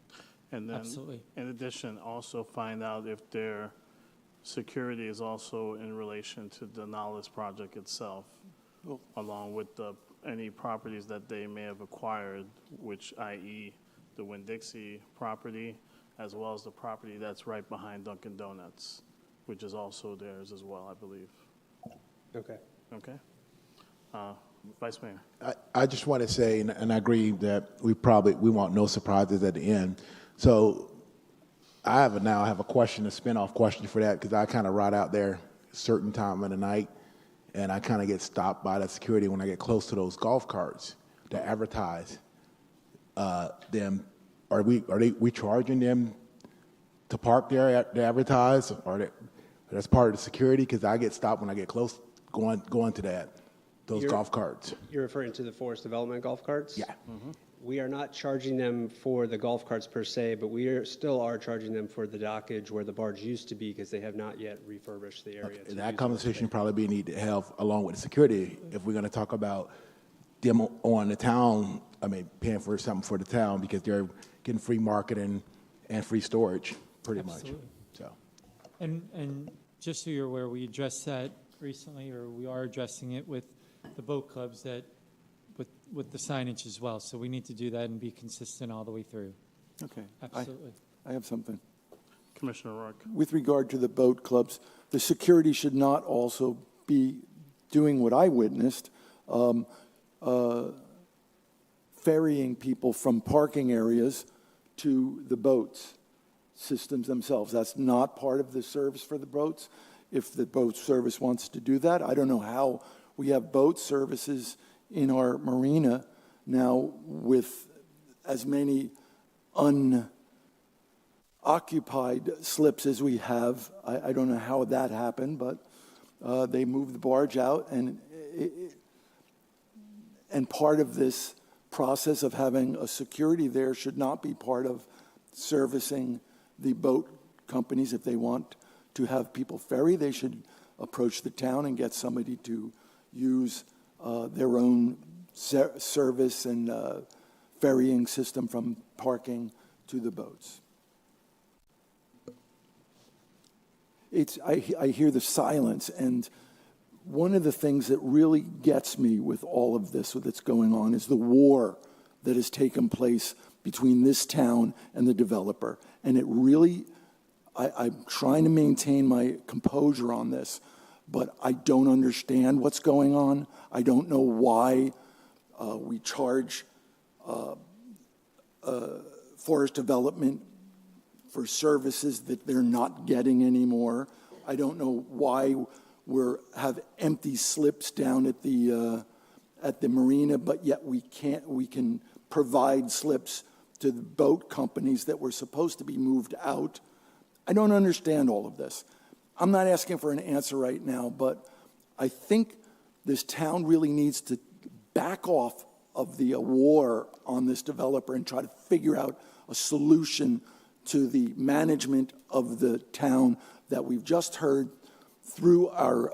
And then, Absolutely. in addition, also find out if their security is also in relation to the Knowledge project itself, along with any properties that they may have acquired, which i.e. the Winn-Dixie property, as well as the property that's right behind Dunkin' Donuts, which is also theirs as well, I believe. Okay. Okay? Vice Mayor. I just want to say, and I agree that we want no surprises at the end. So I have a question, a spin-off question for that, because I kind of ride out there a certain time of the night, and I kind of get stopped by the security when I get close to those golf carts that advertise them. Are we charging them to park there to advertise, or that's part of the security? Because I get stopped when I get close going to those golf carts. You're referring to the Forest Development golf carts? Yeah. Mm-hmm. We are not charging them for the golf carts per se, but we still are charging them for the dockage where the barge used to be because they have not yet refurbished the area. Okay. That conversation probably need to have along with the security if we're going to talk about them on the town. Paying for something for the town because they're getting free marketing and free storage, pretty Absolutely. much. So, And just so you're aware, we addressed that recently, or we are addressing it with the boat clubs with the signage as well. So we need to do that and be consistent all the way through. Okay. Absolutely. I have something. Commissioner Rourke. With regard to the boat clubs, the security should not also be doing what I witnessed, ferrying people from parking areas to the boats systems themselves. That's not part of the service for the boats. If the boat service wants to do that, I don't know how we have boat services in our marina now with as many unoccupied slips as we have. I don't know how that happened, but they moved the barge out, and part of this process of having a security there should not be part of servicing the boat companies. If they want to have people ferry, they should approach the town and get somebody to use their own service and ferrying system from parking to the boats. I hear the silence, and one of the things that really gets me with all of this that's going on is the war that has taken place between this town and the developer. And it really, I'm trying to maintain my composure on this, but I don't understand what's going on. I don't know why we charge Forest Development for services that they're not getting anymore. I don't know why have empty slips down at the marina, but yet we can provide slips to the boat companies that were supposed to be moved out. I don't understand all of this. I'm not asking for an answer right now, but I think this town really needs to back off of the war on this developer and try to figure out a solution to the management of the town that we've just heard through our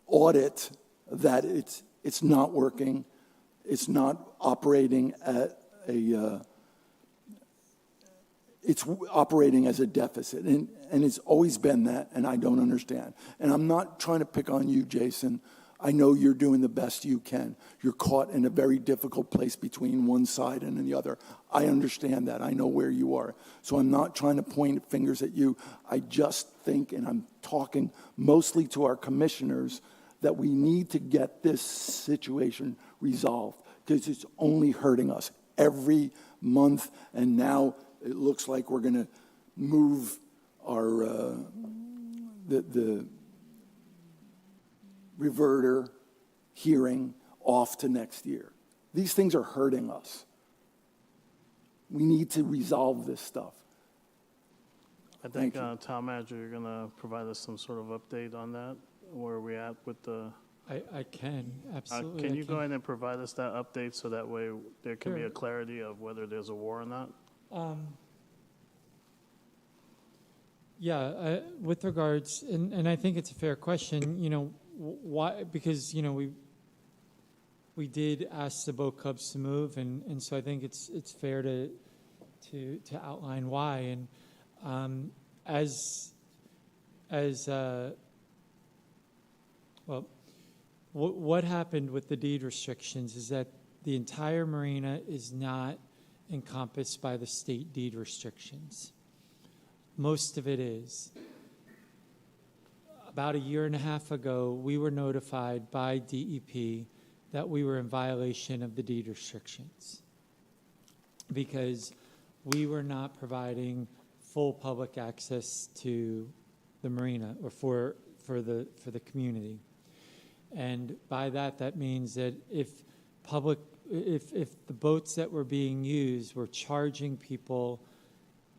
audit that it's not working. It's not operating at it's operating as a deficit, and it's always been that, and I don't understand. And I'm not trying to pick on you, Jason. I know you're doing the best you can. You're caught in a very difficult place between one side and the other. I understand that. I know where you are. So I'm not trying to point fingers at you. I just think, and I'm talking mostly to our commissioners, that we need to get this situation resolved because it's only hurting us every month, and now it looks like we're going to move our the reverter hearing off to next year. These things are hurting us. We need to resolve this stuff. I think, Town Manager, you're going to provide us some sort of update on that, where are we at with the... I can, absolutely. Can you go ahead and provide us that update so that way there can be a clarity of whether there's a war or not? Yeah, with regards, and I think it's a fair question, you know, why, because, you know, we did ask the boat clubs to move, and so I think it's fair to outline why. And what happened with the deed restrictions is that the entire marina is not encompassed by the state deed restrictions. Most of it is. About a year and a half ago, we were notified by DEP that we were in violation of the deed restrictions because we were not providing full public access to the marina or for the community. And by that means that if the boats that were being used were charging people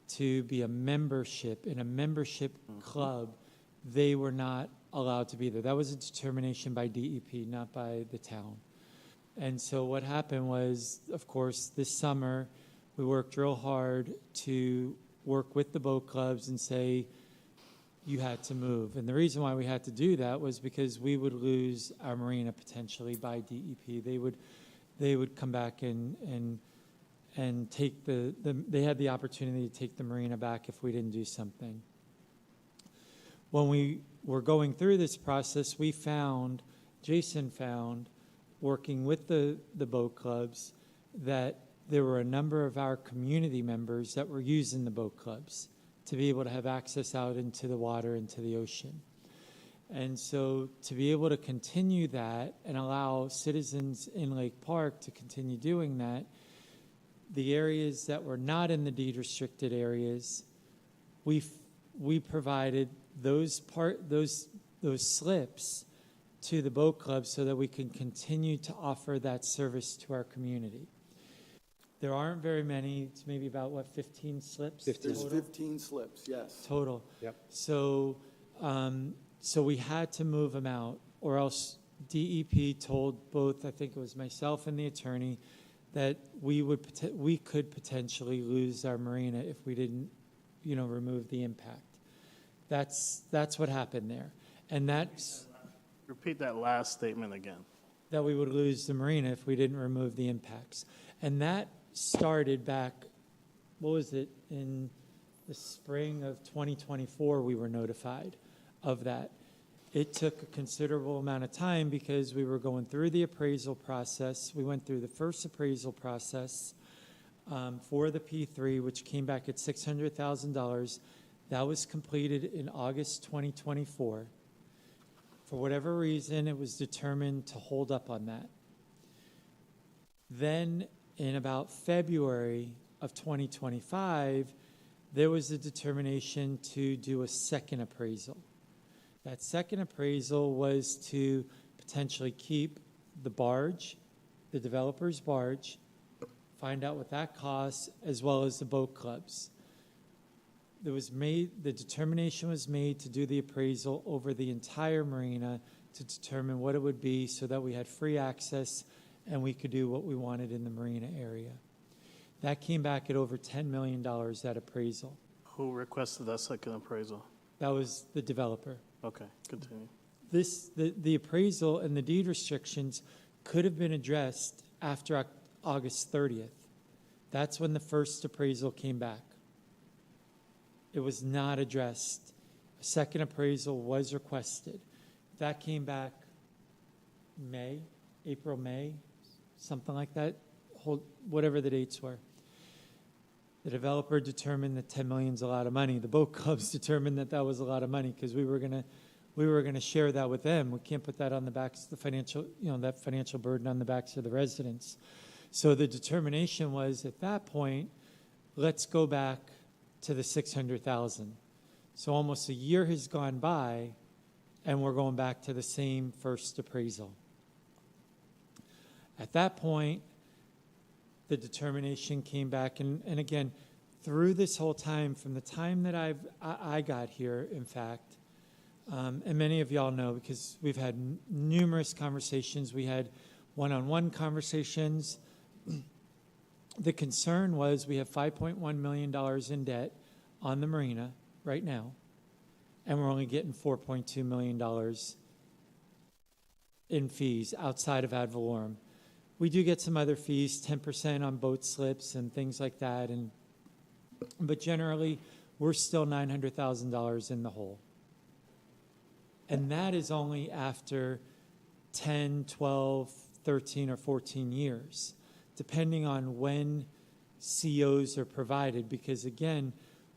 to be a membership in a membership club, they were not allowed to be there. That was a determination by DEP, not by the town. And so what happened was, of course, this summer, we worked real hard to work with the boat clubs and say, you had to move. And the reason why we had to do that was because we would lose our marina potentially by DEP. They would come back and take they had the opportunity to take the marina back if we didn't do something. When we were going through this process, Jason found, working with the boat clubs, that there were a number of our community members that were using the boat clubs to be able to have access out into the water, into the ocean. And so to be able to continue that and allow citizens in Lake Park to continue doing that, the areas that were not in the deed restricted areas, we provided those slips to the boat club so that we can continue to offer that service to our community. There aren't very many. It's maybe about, 15 slips? There's 15 slips, yes. Total. Yep. So we had to move them out, or else DEP told both, I think it was myself and the attorney, that we could potentially lose our marina if we didn't, remove the impact. That's what happened there. And that's... Repeat that last statement again. That we would lose the marina if we didn't remove the impacts. And that started back, in the spring of 2024, we were notified of that. It took a considerable amount of time because we were going through the appraisal process. We went through the first appraisal process for the P3, which came back at $600,000. That was completed in August 2024. For whatever reason, it was determined to hold up on that. Then in about February of 2025, there was a determination to do a second appraisal. That second appraisal was to potentially keep the barge, the developer's barge, find out what that costs, as well as the boat clubs. The determination was made to do the appraisal over the entire marina to determine what it would be so that we had free access and we could do what we wanted in the marina area. That came back at over $10 million, that appraisal. Who requested that second appraisal? That was the developer. Okay, continue. The appraisal and the deed restrictions could have been addressed after August 30th. That's when the first appraisal came back. It was not addressed. A second appraisal was requested. That came back April, May, something like that, whatever the dates were. The developer determined that 10 million is a lot of money. The boat clubs determined that that was a lot of money because we were gonna share that with them. We can't put that on the backs of the financial, that financial burden on the backs of the residents. So the determination was at that point, let's go back to the 600,000. So almost a year has gone by, and we're going back to the same first appraisal. At that point, the determination came back, and again, through this whole time, from the time that I got here, in fact, and many of y'all know because we've had numerous conversations. We had one-on-one conversations. The concern was we have $5.1 million in debt on the marina right now, and we're only getting $4.2 million in fees outside of ad valorem. We do get some other fees, 10% on boat slips and things like that, but generally, we're still $900,000 in the hole. And that is only after 10, 12, 13, or 14 years, depending on when COs are provided. Because again,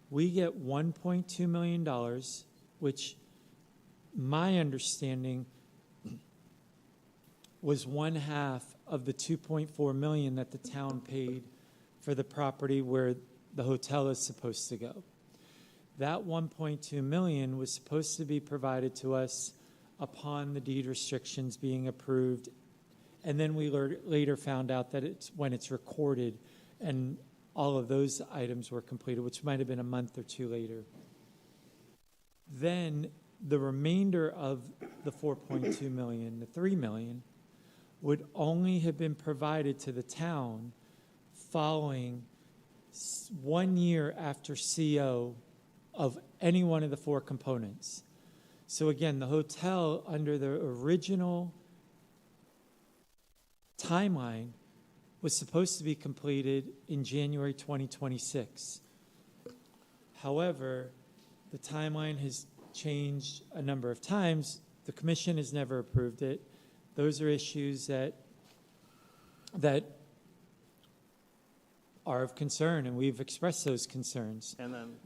we get $1.2 million, which my understanding was one half of the $2.4 million that the town paid for the property where the hotel is supposed to go. That $1.2 million was supposed to be provided to us upon the deed restrictions being approved, and then we later found out that it's when it's recorded and all of those items were completed, which might have been a month or two later. Then the remainder of the $4.2 million, the $3 million, would only have been provided to the town following 1 year after CO of any one of the four components. So again, the hotel under the original timeline was supposed to be completed in January 2026. However, the timeline has changed a number of times. The commission has never approved it. Those are issues that are of concern, and we've expressed those concerns. And then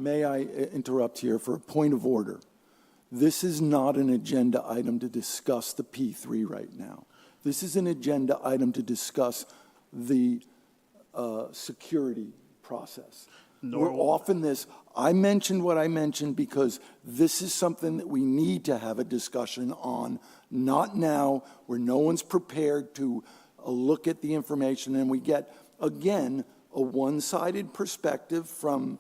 May I interrupt here for a point of order? This is not an agenda item to discuss the P3 right now. This is an agenda item to discuss the security process. We're off in this. I mentioned what I mentioned because this is something that we need to have a discussion on, not now, where no one's prepared to look at the information, and we get, again, a one-sided perspective from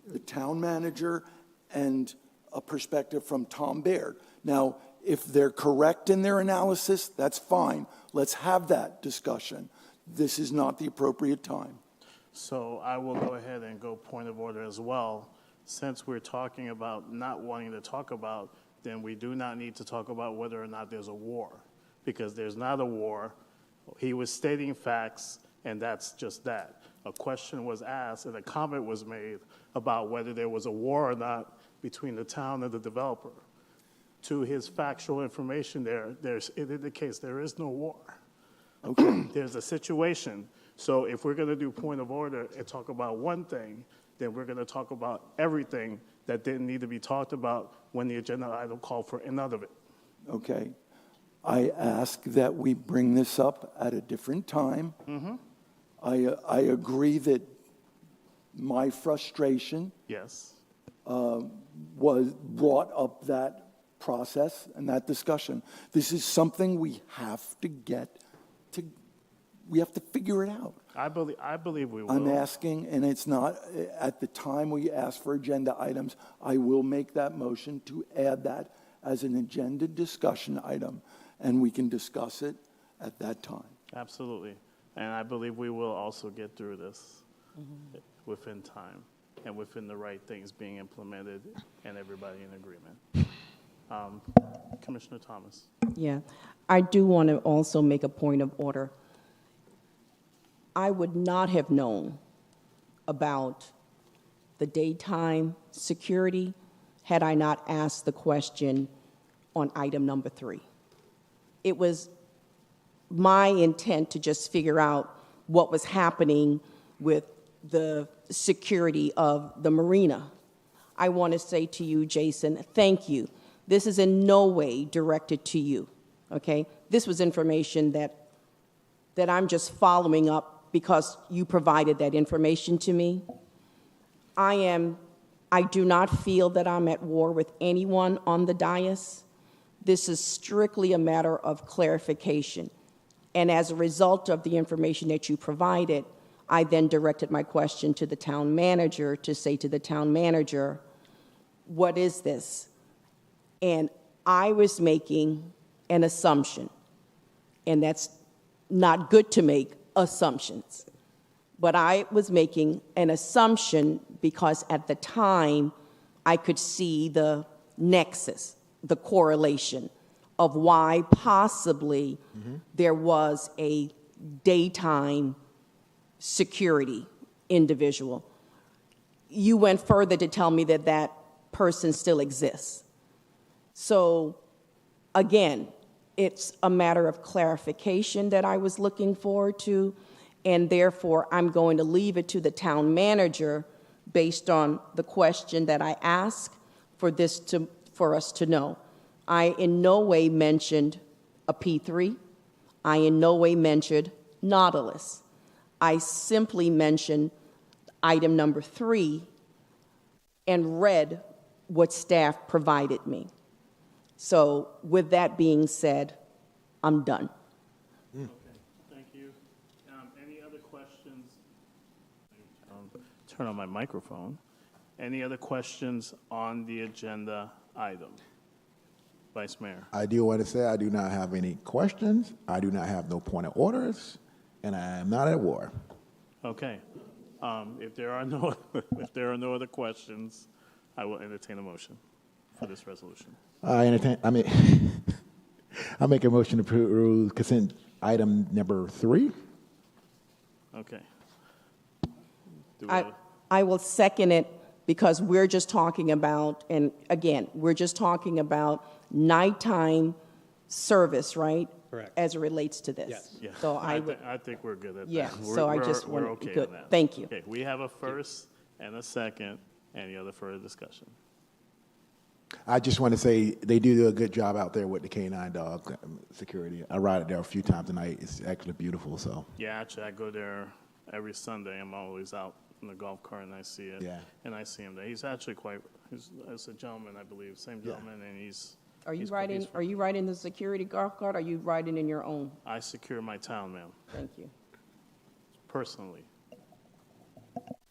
the town manager and a perspective from Tom Baird. Now, if they're correct in their analysis, that's fine. Let's have that discussion. This is not the appropriate time. So I will go ahead and go point of order as well. Since we're talking about not wanting to talk about, then we do not need to talk about whether or not there's a war, because there's not a war. He was stating facts, and that's just that. A question was asked and a comment was made about whether there was a war or not between the town and the developer. To his factual information it indicates there is no war. Okay. There's a situation. So if we're going to do point of order and talk about one thing, then we're going to talk about everything that didn't need to be talked about when the agenda item called for another of it. Okay. I ask that we bring this up at a different time. I agree that my frustration Yes. was brought up that process and that discussion. This is something we have to we have to figure it out. I believe we will. I'm asking, and it's not, at the time we ask for agenda items, I will make that motion to add that as an agenda discussion item, and we can discuss it at that time. Absolutely. And I believe we will also get through this within time and within the right things being implemented and everybody in agreement. Commissioner Thomas. Yeah, I do want to also make a point of order. I would not have known about the daytime security had I not asked the question on item number 3. It was my intent to just figure out what was happening with the security of the marina. I want to say to you, Jason, thank you. This is in no way directed to you, okay? This was information that I'm just following up because you provided that information to me. I do not feel that I'm at war with anyone on the dais. This is strictly a matter of clarification. And as a result of the information that you provided, I then directed my question to the town manager to say to the town manager, what is this? And I was making an assumption, and that's not good to make assumptions. But I was making an assumption because at the time I could see the nexus, the correlation of why possibly there was a daytime security individual. You went further to tell me that that person still exists. So again, it's a matter of clarification that I was looking forward to, and therefore I'm going to leave it to the town manager based on the question that I asked for us to know. I in no way mentioned a P3. I in no way mentioned Nautilus. I simply mentioned item number 3 and read what staff provided me. So with that being said, I'm done. Okay, thank you. Any other questions? Turn on my microphone. Any other questions on the agenda item? Vice Mayor. I do want to say I do not have any questions. I do not have no point of orders, and I am not at war. Okay. If there are no other questions, I will entertain a motion for this resolution. I make a motion to approve consent item number 3. Okay. I will second it because we're just talking about, and again, we're just talking about nighttime service, right? Correct. As it relates to this. Yes. Yeah, So I would, I think we're good at that. yeah, so I just we're want, okay good, on that. thank you. Okay, we have a first and a second. Any other further discussion? I just want to say they do a good job out there with the K9 dog security. I ride it there a few times a night. It's actually beautiful. So Yeah, actually, I go there every Sunday. I'm always out in the golf cart and I see it. Yeah. And I see him there. He's actually he's a gentleman, I believe, same gentleman, and he's. Are you he's- riding, he's- are you riding the security golf cart, or are you riding in your own? I secure my town, ma'am, Thank you. personally.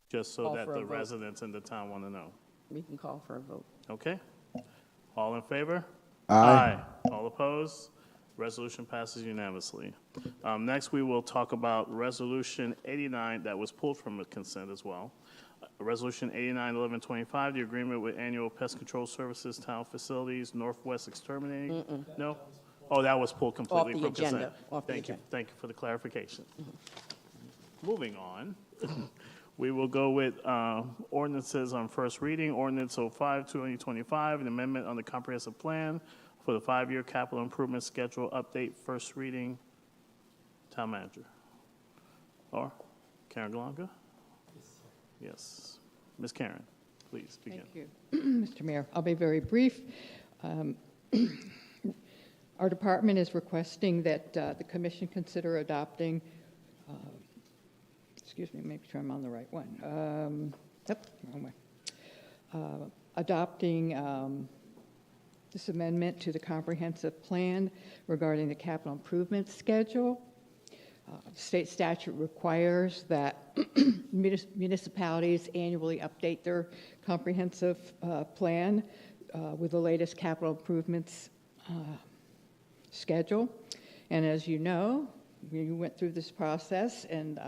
Just so Call that for a the vote. residents in the town want to know. We can call for a vote. Okay? All in favor? Aye. All opposed? Resolution passes unanimously. Next, we will talk about Resolution 89 that was pulled from the consent as well. Resolution 89-1125, the agreement with Annual Pest Control Services Town Facilities, Northwest Exterminating. No? Oh, that was pulled completely the from consent. agenda. Off the Thank you. agenda. Thank you for the clarification. Moving on. We will go with ordinances on first reading. Ordinance 05-2025, an amendment on the comprehensive plan for the 5-year capital improvement schedule update, first reading. Town manager. Or Karen Galanga? Yes. Ms. Karen, please begin. Thank you, Mr. Mayor. I'll be very brief. Our department is requesting that the commission consider adopting excuse me, make sure I'm on the right one. Yep, wrong way. Adopting this amendment to the comprehensive plan regarding the capital improvement schedule. State statute requires that municipalities annually update their comprehensive plan with the latest capital improvements schedule. And as you know, we went through this process, and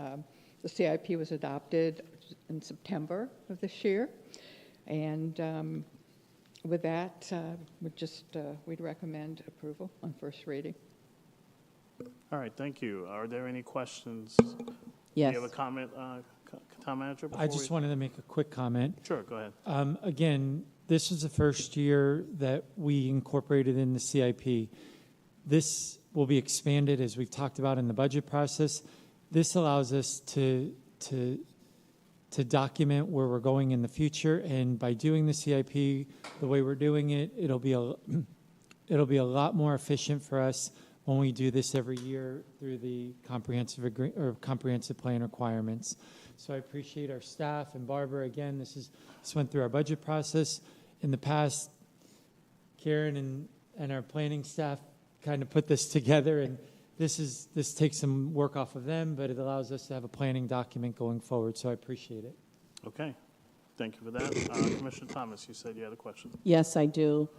the CIP was adopted in September of this year. And with that, we'd recommend approval on first reading. All right, thank you. Are there any questions? Yes. Do you have a comment, Town Manager? I just wanted to make a quick comment. Sure, go ahead. Again, this is the first year that we incorporated in the CIP. This will be expanded, as we've talked about in the budget process. This allows us to document where we're going in the future, and by doing the CIP the way we're doing it, it'll be a lot more efficient for us when we do this every year through the comprehensive plan requirements. So I appreciate our staff and Barbara. Again, this went through our budget process. In the past, Karen and our planning staff kind of put this together, and this takes some work off of them, but it allows us to have a planning document going forward. So I appreciate it. Okay, thank you for that. Commissioner Thomas, you said you had a question. Yes, I do.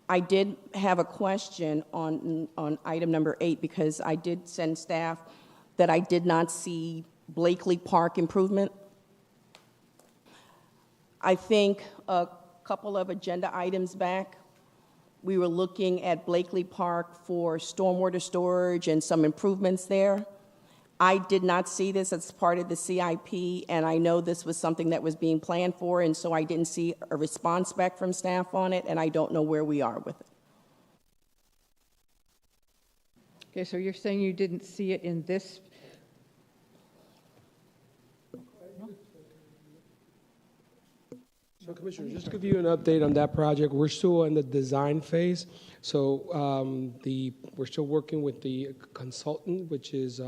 I did have a question on item number 8, because I did send staff that I did not see Blakely Park improvement. I think a couple of agenda items back, we were looking at Blakely Park for stormwater storage and some improvements there. I did not see this as part of the CIP, and I know this was something that was being planned for, and so I didn't see a response back from staff on it, and I don't know where we are with it. Okay, so you're saying you didn't see it in this? So, Commissioner, just to give you an update on that project, we're still in the design phase. So we're still working with the consultant, which is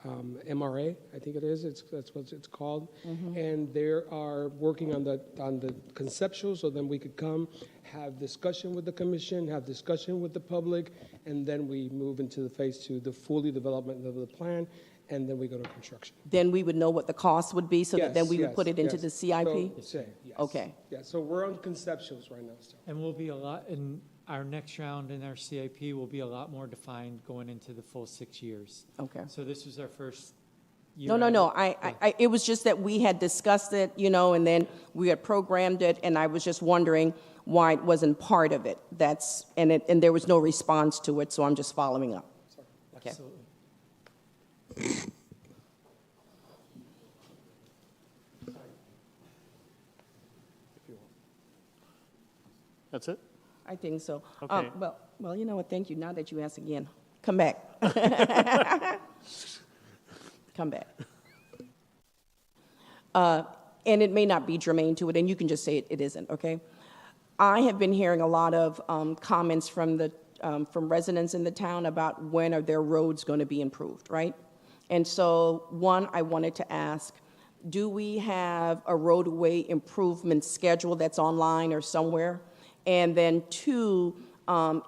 MRA, I think it is. That's what it's called. Mm-hmm. And they are working on the conceptual, so then we could come, have discussion with the commission, have discussion with the public, and then we move into the phase 2, the fully development of the plan, and then we go to construction. Then we would know what the cost would be, so that then we would put it into the CIP? Yes. Okay. Yeah, so we're on conceptuals right now still. And we'll be in our next round in our CIP will be a lot more defined going into the full 6 years. Okay. So this was our first year. No. It was just that we had discussed it, and then we had programmed it, and I was just wondering why it wasn't part of it. And there was no response to it, so I'm just following up. Okay. Absolutely. That's it? I think so. Okay. Well, you know what? Thank you. Now that you ask again, come back. Come back. And it may not be germane to it, and you can just say it isn't, okay? I have been hearing a lot of comments from residents in the town about when are their roads going to be improved, right? And so, one, I wanted to ask, do we have a roadway improvement schedule that's online or somewhere? And then two,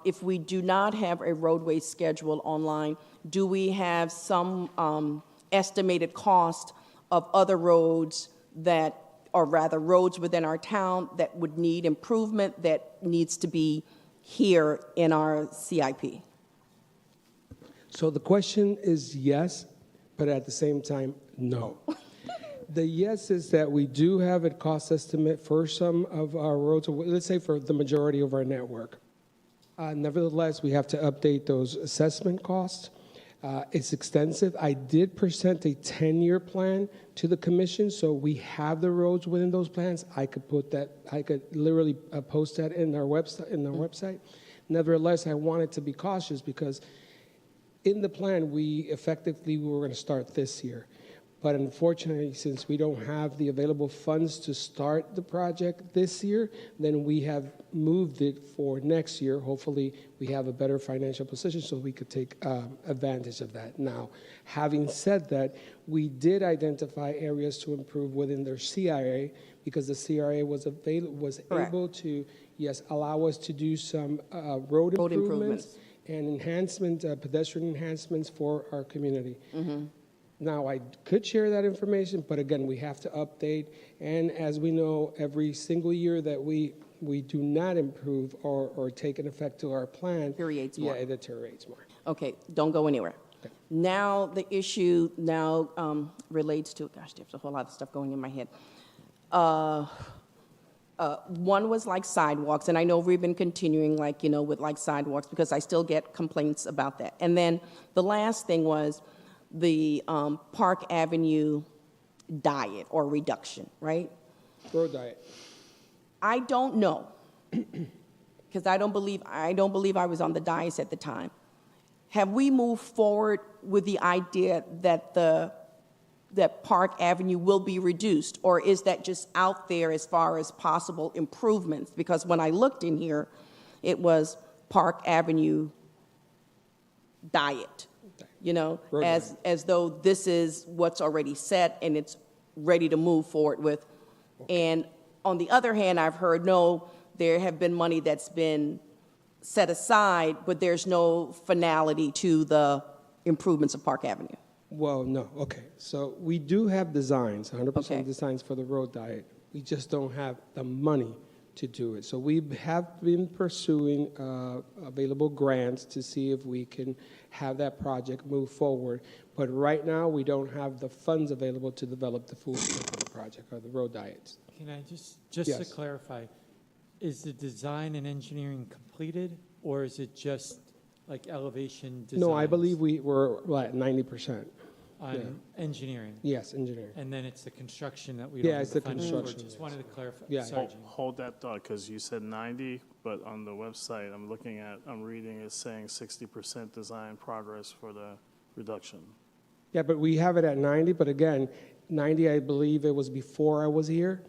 if we do not have a roadway schedule online, do we have some estimated cost of other roads roads within our town that would need improvement that needs to be here in our CIP? So the question is yes, but at the same time, no. The yes is that we do have a cost estimate for some of our roads, let's say for the majority of our network. Nevertheless, we have to update those assessment costs. It's extensive. I did present a 10-year plan to the commission, so we have the roads within those plans. I could literally post that in our website. Nevertheless, I wanted to be cautious because in the plan, we were going to start this year. But unfortunately, since we don't have the available funds to start the project this year, then we have moved it for next year. Hopefully, we have a better financial position so we could take advantage of that. Now, having said that, we did identify areas to improve within their CRA because the CRA was able to, yes, allow us to do some road improvements and enhancement, pedestrian enhancements for our community. Now, I could share that information, but again, we have to update. And as we know, every single year that we do not improve or take an effect to our plan, Deteriorates more. Yeah, it deteriorates more. Okay, don't go anywhere. Okay. Now, the issue now relates to, gosh, there's a whole lot of stuff going in my head. One was like sidewalks, and I know we've been continuing with like sidewalks because I still get complaints about that. And then the last thing was the Park Avenue diet or reduction, right? Road diet. I don't know, because I don't believe I was on the dais at the time. Have we moved forward with the idea that that Park Avenue will be reduced, or is that just out there as far as possible improvements? Because when I looked in here, it was Park Avenue diet, as though this is what's already set and it's ready to move forward with. And on the other hand, I've heard, no, there have been money that's been set aside, but there's no finality to the improvements of Park Avenue. Well, no. Okay. So we do have designs, 100% Okay. designs for the road diet. We just don't have the money to do it. So we have been pursuing available grants to see if we can have that project move forward. But right now, we don't have the funds available to develop the full scope of the project or the road diets. Can I just to Yes. clarify, is the design and engineering completed, or is it just like elevation design? No, I believe we're at 90%. On engineering? Yes, engineering. And then it's the construction that we Yeah, don't have it's the the funding for. construction, Just yes. wanted to clarify. Yeah. Sorry, Gene. Hold that thought, because you said 90, but on the website I'm reading, it's saying 60% design progress for the reduction. Yeah, but we have it at 90, but again, 90, I believe it was before I was here.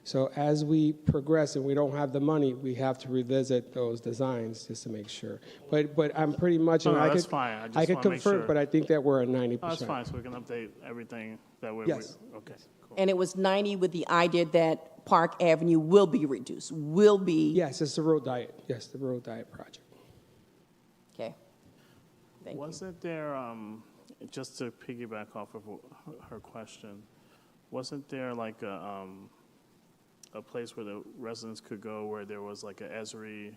So as we progress and we don't have the money, we have to revisit those designs just to make sure. But I'm pretty much, No, and that's fine. I just I could wanna make confirm, sure. but I think that we're at 90%. Oh, that's fine, so we can update everything that way. Yes. Okay, cool. And it was 90 with the idea that Park Avenue will be reduced, will be. Yes, it's the road diet. Yes, the road diet project. Okay. Thank you. Wasn't there, just to piggyback off of her question, wasn't there like a place where the residents could go where there was like a Esri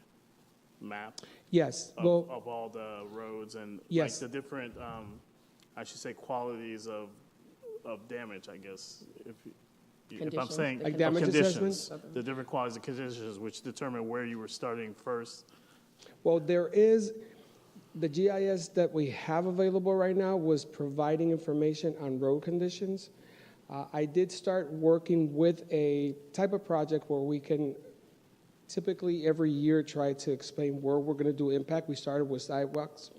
map Yes, well, of all the roads and Yes. like the different, I should say, qualities of damage, I guess, if I'm Conditions, saying. the Like of damage conditions, assessment? the different qualities of conditions, which determine where you were starting first. well, there is, the GIS that we have available right now was providing information on road conditions. I did start working with a type of project where we can typically every year try to explain where we're going to do impact. We started with sidewalks.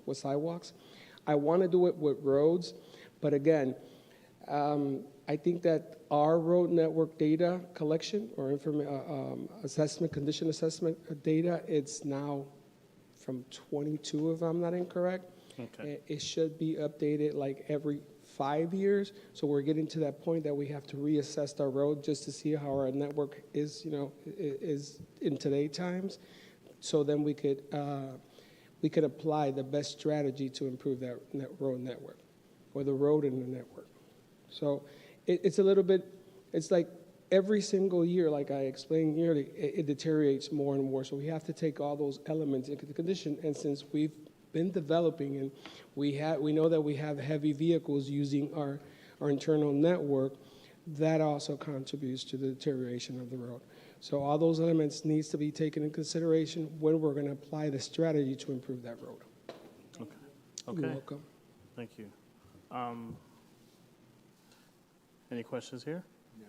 I want to do it with roads, but again, I think that our road network data collection or assessment, condition assessment data, it's now from 22, if I'm not incorrect. Okay. It should be updated like every 5 years. So we're getting to that point that we have to reassess our road just to see how our network is, is in today's times. So then we could apply the best strategy to improve that road network, or the road in the network. So it's a little bit, it's like every single year, like I explained yearly, it deteriorates more and more. So we have to take all those elements into condition. And since we've been developing and we know that we have heavy vehicles using our internal network, that also contributes to the deterioration of the road. So all those elements needs to be taken in consideration when we're going to apply the strategy to improve that road. Okay. You're Okay. welcome. Thank you. Any questions here? No.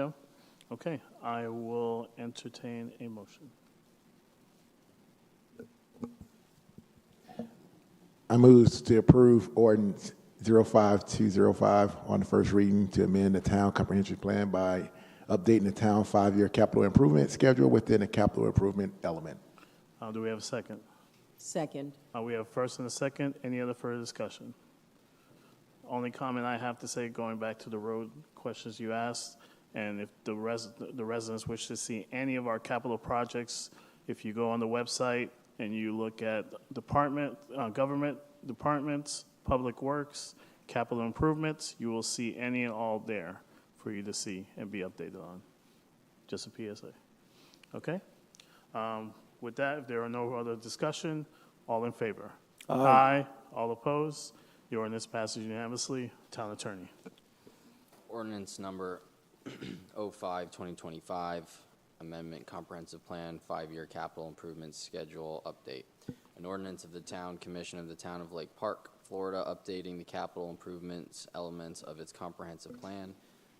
No? Okay, I will entertain a motion. I move to approve ordinance 05205 on the first reading to amend the town comprehensive plan by updating the town 5-year capital improvement schedule within a capital improvement element. Do we have a second? Second. We have first and a second. Any other further discussion? Only comment I have to say, going back to the road questions you asked, and if the residents wish to see any of our capital projects, if you go on the website and you look at government departments, public works, capital improvements, you will see any and all there for you to see and be updated on. Just a PSA. Okay? With that, if there are no other discussion, all in favor? Aye. All opposed? The ordinance passes unanimously. Town Attorney. Ordinance number 05-2025, Amendment Comprehensive Plan 5-Year Capital Improvements Schedule Update. An ordinance of the Town Commission of the Town of Lake Park, Florida, updating the capital improvements elements of its comprehensive plan,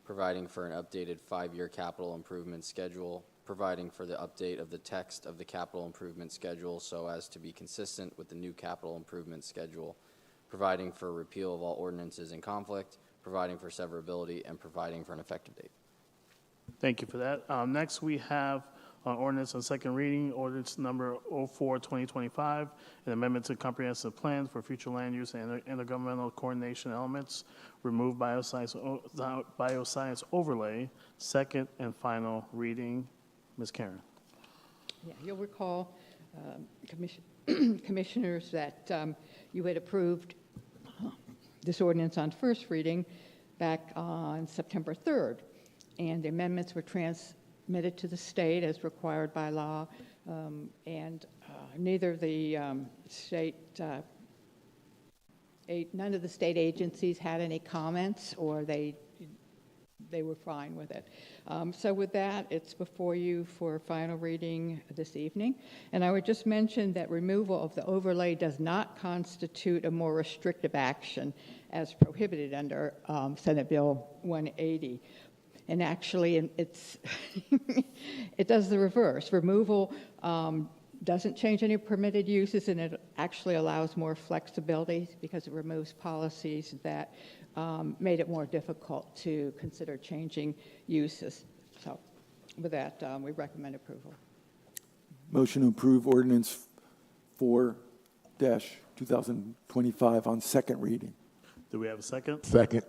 providing for an updated 5-year capital improvement schedule, providing for the update of the text of the capital improvement schedule so as to be consistent with the new capital improvement schedule, providing for repeal of all ordinances in conflict, providing for severability, and providing for an effective date. Thank you for that. Next, we have ordinance on second reading, ordinance number 04-2025, an amendment to comprehensive plans for future land use and intergovernmental coordination elements, remove bioscience overlay, second and final reading. Ms. Karen. Yeah, you'll recall, commissioners, that you had approved this ordinance on first reading back on September 3rd, and the amendments were transmitted to the state as required by law, and neither the none of the state agencies had any comments, or they were fine with it. So with that, it's before you for final reading this evening. And I would just mention that removal of the overlay does not constitute a more restrictive action as prohibited under Senate Bill 180. And actually, it's it does the reverse. Removal doesn't change any permitted uses, and it actually allows more flexibility because it removes policies that made it more difficult to consider changing uses. So with that, we recommend approval. Motion to approve ordinance 4-2025 on second reading. Do we have a second? Second.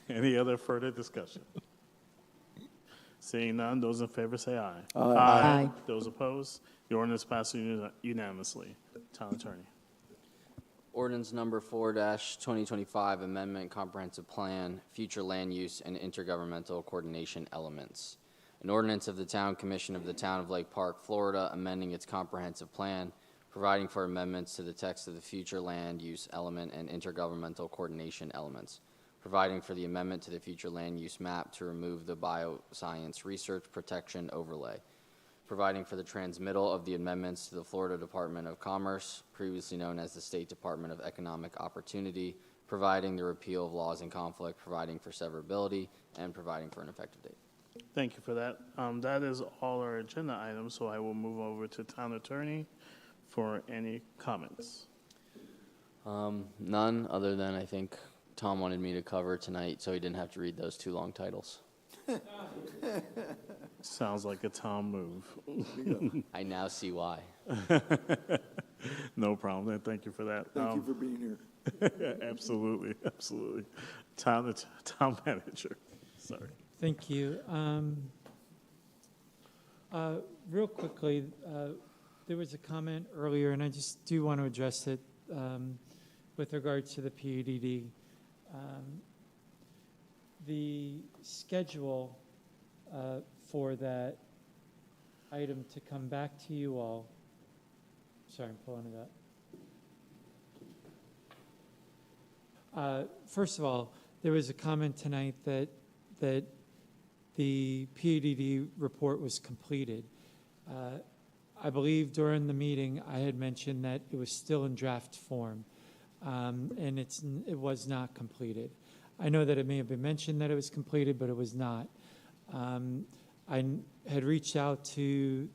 Any other further discussion? Seeing none, those in favor say aye. Aye. Those opposed? The ordinance passes unanimously. Town Attorney. Ordinance number 4-2025, Amendment Comprehensive Plan, Future Land Use and Intergovernmental Coordination Elements. An ordinance of the Town Commission of the Town of Lake Park, Florida, amending its comprehensive plan, providing for amendments to the text of the future land use element and intergovernmental coordination elements, providing for the amendment to the future land use map to remove the bioscience research protection overlay, providing for the transmittal of the amendments to the Florida Department of Commerce, previously known as the State Department of Economic Opportunity, providing the repeal of laws in conflict, providing for severability, and providing for an effective date. Thank you for that. That is all our agenda items, so I will move over to Town Attorney for any comments. None, other than I think Tom wanted me to cover tonight so he didn't have to read those 2 long titles. Sounds like a Tom move. I now see why. No problem. Thank you for that. Thank you for being here. Absolutely, absolutely. Town Manager. Sorry. Thank you. Real quickly, there was a comment earlier, and I just do want to address it with regards to the PUDD. The schedule for that item to come back to you all. Sorry, I'm pulling it up. First of all, there was a comment tonight that the PUDD report was completed. I believe during the meeting I had mentioned that it was still in draft form, and it was not completed. I know that it may have been mentioned that it was completed, but it was not. I had reached out to,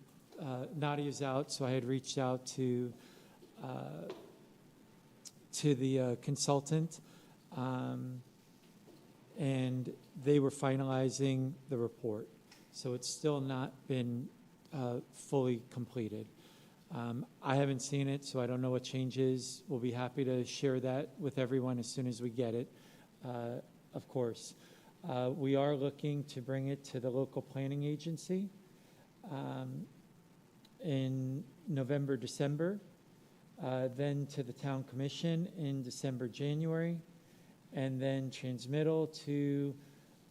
Nadia's out, so I had reached out to the consultant and they were finalizing the report. So it's still not been fully completed. I haven't seen it, so I don't know what changes. We'll be happy to share that with everyone as soon as we get it, of course. We are looking to bring it to the local planning agency in November, December, then to the town commission in December, January, and then transmittal to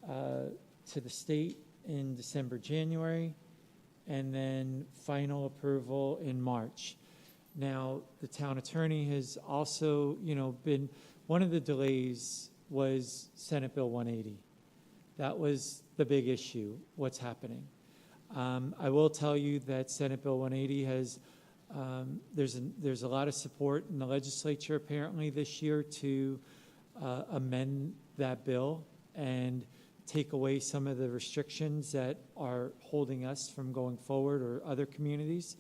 the state in December, January, and then final approval in March. Now, the town attorney has also, been, one of the delays was Senate Bill 180. That was the big issue, what's happening. I will tell you that Senate Bill 180 has, there's a lot of support in the legislature apparently this year to amend that bill and take away some of the restrictions that are holding us from going forward, or other communities.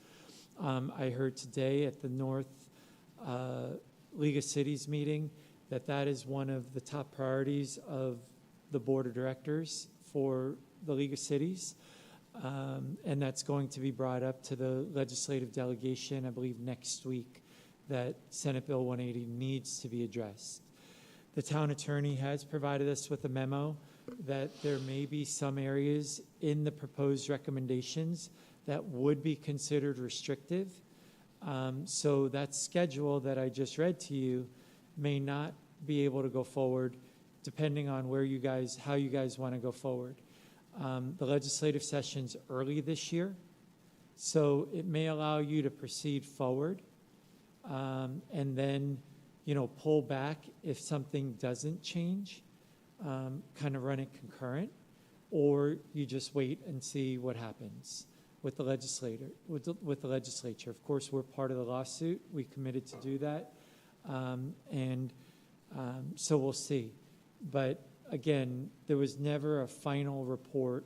I heard today at the North League of Cities meeting that is one of the top priorities of the board of directors for the League of Cities. And that's going to be brought up to the legislative delegation, I believe, next week, that Senate Bill 180 needs to be addressed. The town attorney has provided us with a memo that there may be some areas in the proposed recommendations that would be considered restrictive. So that schedule that I just read to you may not be able to go forward, depending on how you guys want to go forward. The legislative session's early this year, so it may allow you to proceed forward, and then, pull back if something doesn't change, kind of run it concurrent, or you just wait and see what happens with the legislature. Of course, we're part of the lawsuit. We committed to do that, so we'll see. But again, there was never a final report,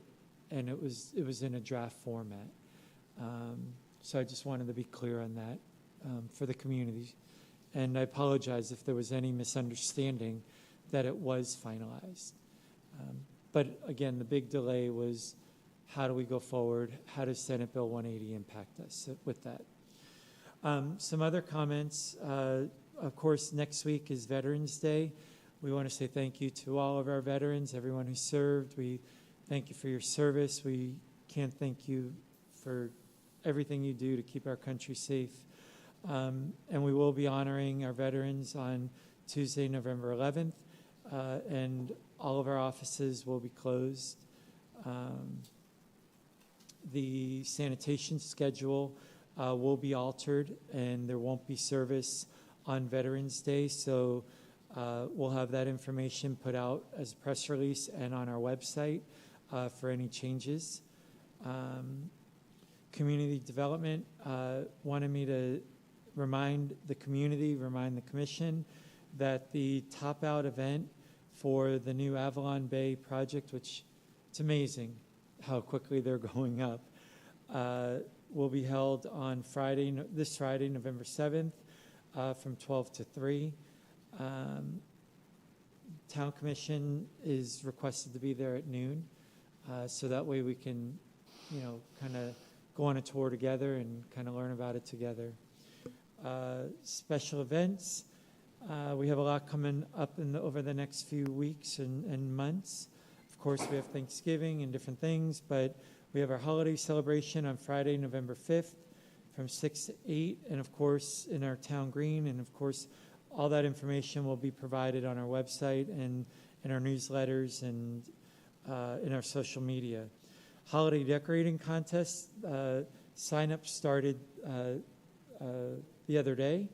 and it was in a draft format. So I just wanted to be clear on that for the community. And I apologize if there was any misunderstanding that it was finalized. But again, the big delay was, how do we go forward? How does Senate Bill 180 impact us with that? Some other comments. Of course, next week is Veterans Day. We want to say thank you to all of our veterans, everyone who served. We thank you for your service. We can't thank you for everything you do to keep our country safe. And we will be honoring our veterans on Tuesday, November 11th, and all of our offices will be closed. The sanitation schedule will be altered, and there won't be service on Veterans Day, so we'll have that information put out as a press release and on our website for any changes. Community development wanted me to remind the commission that the top out event for the new Avalon Bay project, which it's amazing how quickly they're going up, will be held on this Friday, November 7th, from 12 to 3. Town Commission is requested to be there at noon, so that way we can, kind of go on a tour together and kind of learn about it together. Special events, we have a lot coming up over the next few weeks and months. Of course, we have Thanksgiving and different things, but we have our holiday celebration on Friday, November 5th from 6 to 8, and of course in our town green, and of course all that information will be provided on our website and in our newsletters and in our social media. Holiday decorating contest, sign-up started the other day.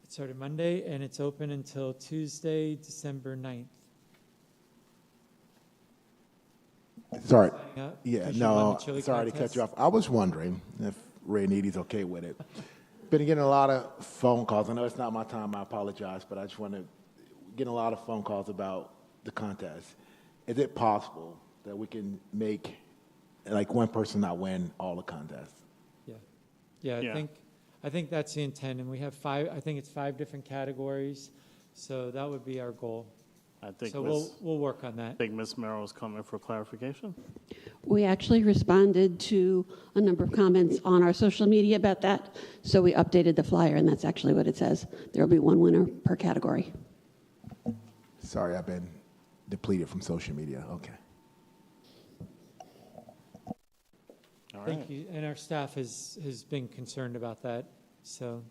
It started Monday, and it's open until Tuesday, December 9th. Sorry. Yeah, no, sorry to cut you off. I was wondering if Ray Needy's okay with it. Been getting a lot of phone calls. I know it's not my time, I apologize, but I just want to get a lot of phone calls about the contest. Is it possible that we can make, like, one person not win all the contests? Yeah, I think that's the intent, and we have 5 different categories. So that would be our goal. I think So Ms. we'll work on that. I think Ms. Merrill is coming for clarification. We actually responded to a number of comments on our social media about that, so we updated the flyer, and that's actually what it says. There will be one winner per category. Sorry, I've been depleted from social media. Okay. All right. Thank you. And our staff has been concerned about that, so.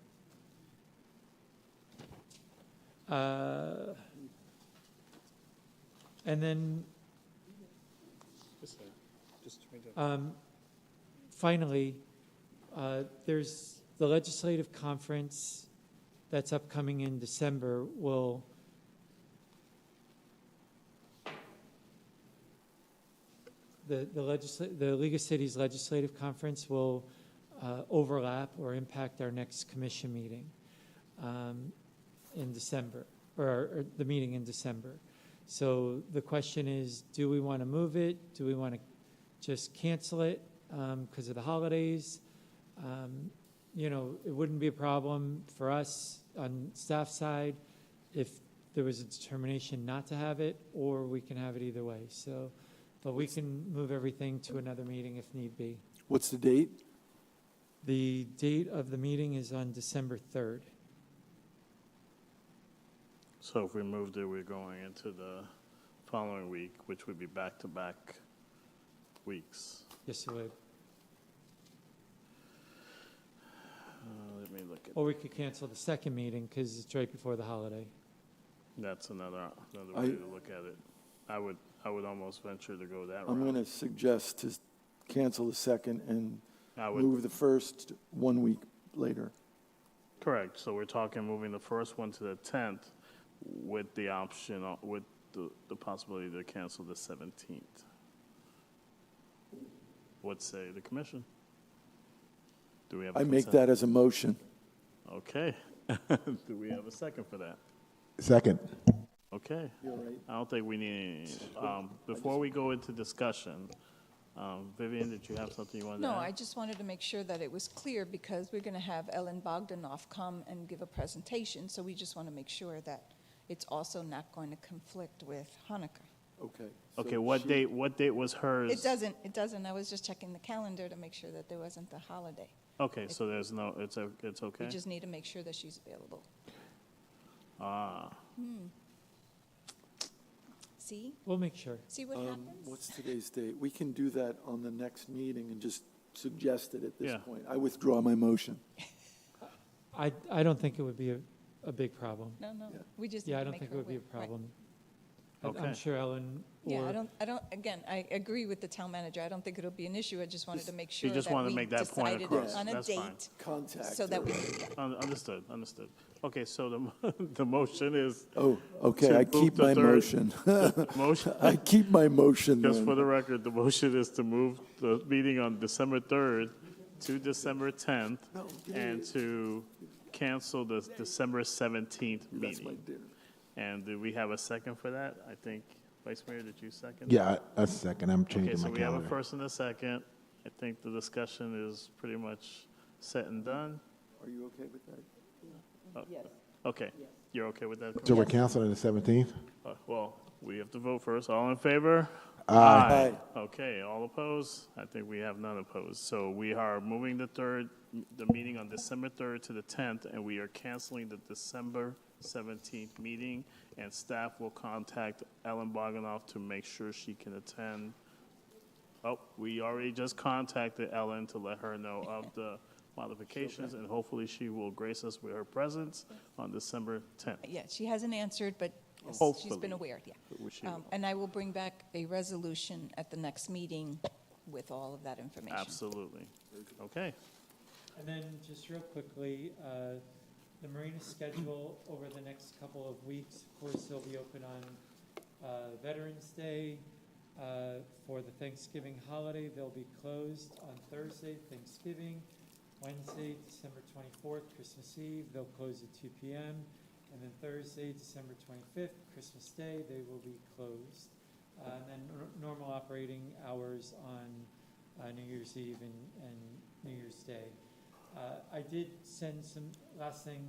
And then finally, there's the legislative conference that's upcoming in December the League of Cities Legislative Conference will overlap or impact our next commission meeting in December, or the meeting in December. So the question is, do we want to move it? Do we want to just cancel it because of the holidays? You know, it wouldn't be a problem for us on staff side if there was a determination not to have it, or we can have it either way. So, but we can move everything to another meeting if need be. What's the date? The date of the meeting is on December 3rd. So if we moved it, we're going into the following week, which would be back-to-back weeks. Yes, it would. Let me look at. Or we could cancel the second meeting because it's right before the holiday. That's another way to look at it. I would almost venture to go that I'm route. going to suggest to cancel the second and I would- move the first 1 week later. Correct. So we're talking moving the first one to the 10th with the option, with the possibility to cancel the 17th. What say the commission? Do we have a I make consent? that as a motion. Okay. Do we have a second for that? Second. Okay. You're right. I don't think we need any, before we go into discussion, Vivian, did you have something you wanted to No, add? I just wanted to make sure that it was clear because we're going to have Ellen Bogdanoff come and give a presentation. So we just want to make sure that it's also not going to conflict with Hanukkah. Okay. Okay, so what she- date was hers? It doesn't. I was just checking the calendar to make sure that there wasn't a holiday. Okay, so there's no, it's okay? We just need to make sure that she's available. Ah, See? We'll make sure. See what happens? What's today's date? We can do that on the next meeting and just suggest it at this Yeah. point. I withdraw my motion. I don't think it would be a big problem. No. Yeah. We just need Yeah, I to don't make think it her would be a aware. Right. problem. Okay. I'm sure Ellen Yeah, or again, I agree with the town manager. I don't think it'll be an issue. I just wanted to make You sure just that wanted to we make that point decided across. on a That's fine. date Contact. so that her. we, Understood. Okay, so the motion is, Oh, okay, to I move keep the my third- motion. motion, I keep my motion just then. for the record, the motion is to move the meeting on December 3rd to December 10th and to cancel the December 17th That's my meeting. dinner. And do we have a second for that? I think, Vice Mayor, did you second? Yeah, a second. I'm Okay, changing so my we have a calendar. first and a second. I think the discussion is pretty much set and done. Are you okay with that? Okay, you're okay with that? So we're canceling the 17th? Well, we have to vote first. All in favor? Aye. Okay, all opposed? I think we have none opposed. So we are moving the meeting on December 3rd to the 10th, and we are canceling the December 17th meeting, and staff will contact Ellen Bogdanoff to make sure she can attend. Oh, we already just contacted Ellen to let her know of the modifications, and hopefully she will grace us with her presence on December 10th. yeah, she hasn't answered, but she's Hopefully. been aware, yeah. Which she will. And I will bring back a resolution at the next meeting with all of that information. Absolutely. Okay. And then just real quickly, the marina schedule over the next couple of weeks, of course, they'll be open on Veterans Day. For the Thanksgiving holiday, they'll be closed on Thursday, Thanksgiving. Wednesday, December 24th, Christmas Eve, they'll close at 2 p.m. And then Thursday, December 25th, Christmas Day, they will be closed. And then normal operating hours on New Year's Eve and New Year's Day. I did send some, last thing,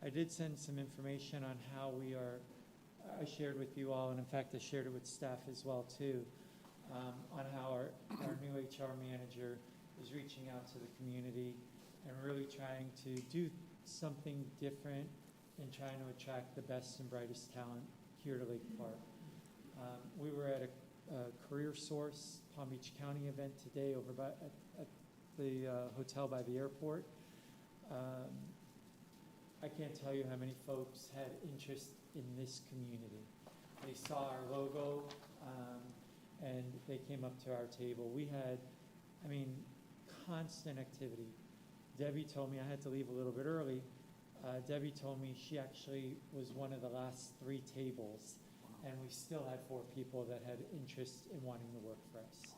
I did send some information on how we are, I shared with you all, and in fact, I shared it with staff as well too, on how our new HR manager is reaching out to the community and really trying to do something different and trying to attract the best and brightest talent here to Lake Park. We were at a Career Source Palm Beach County event today over at the hotel by the airport. I can't tell you how many folks had interest in this community. They saw our logo, and they came up to our table. We had, constant activity. Debbie told me I had to leave a little bit early. Debbie told me she actually was one of the last 3 tables, and we still had 4 people that had interest in wanting to work for us.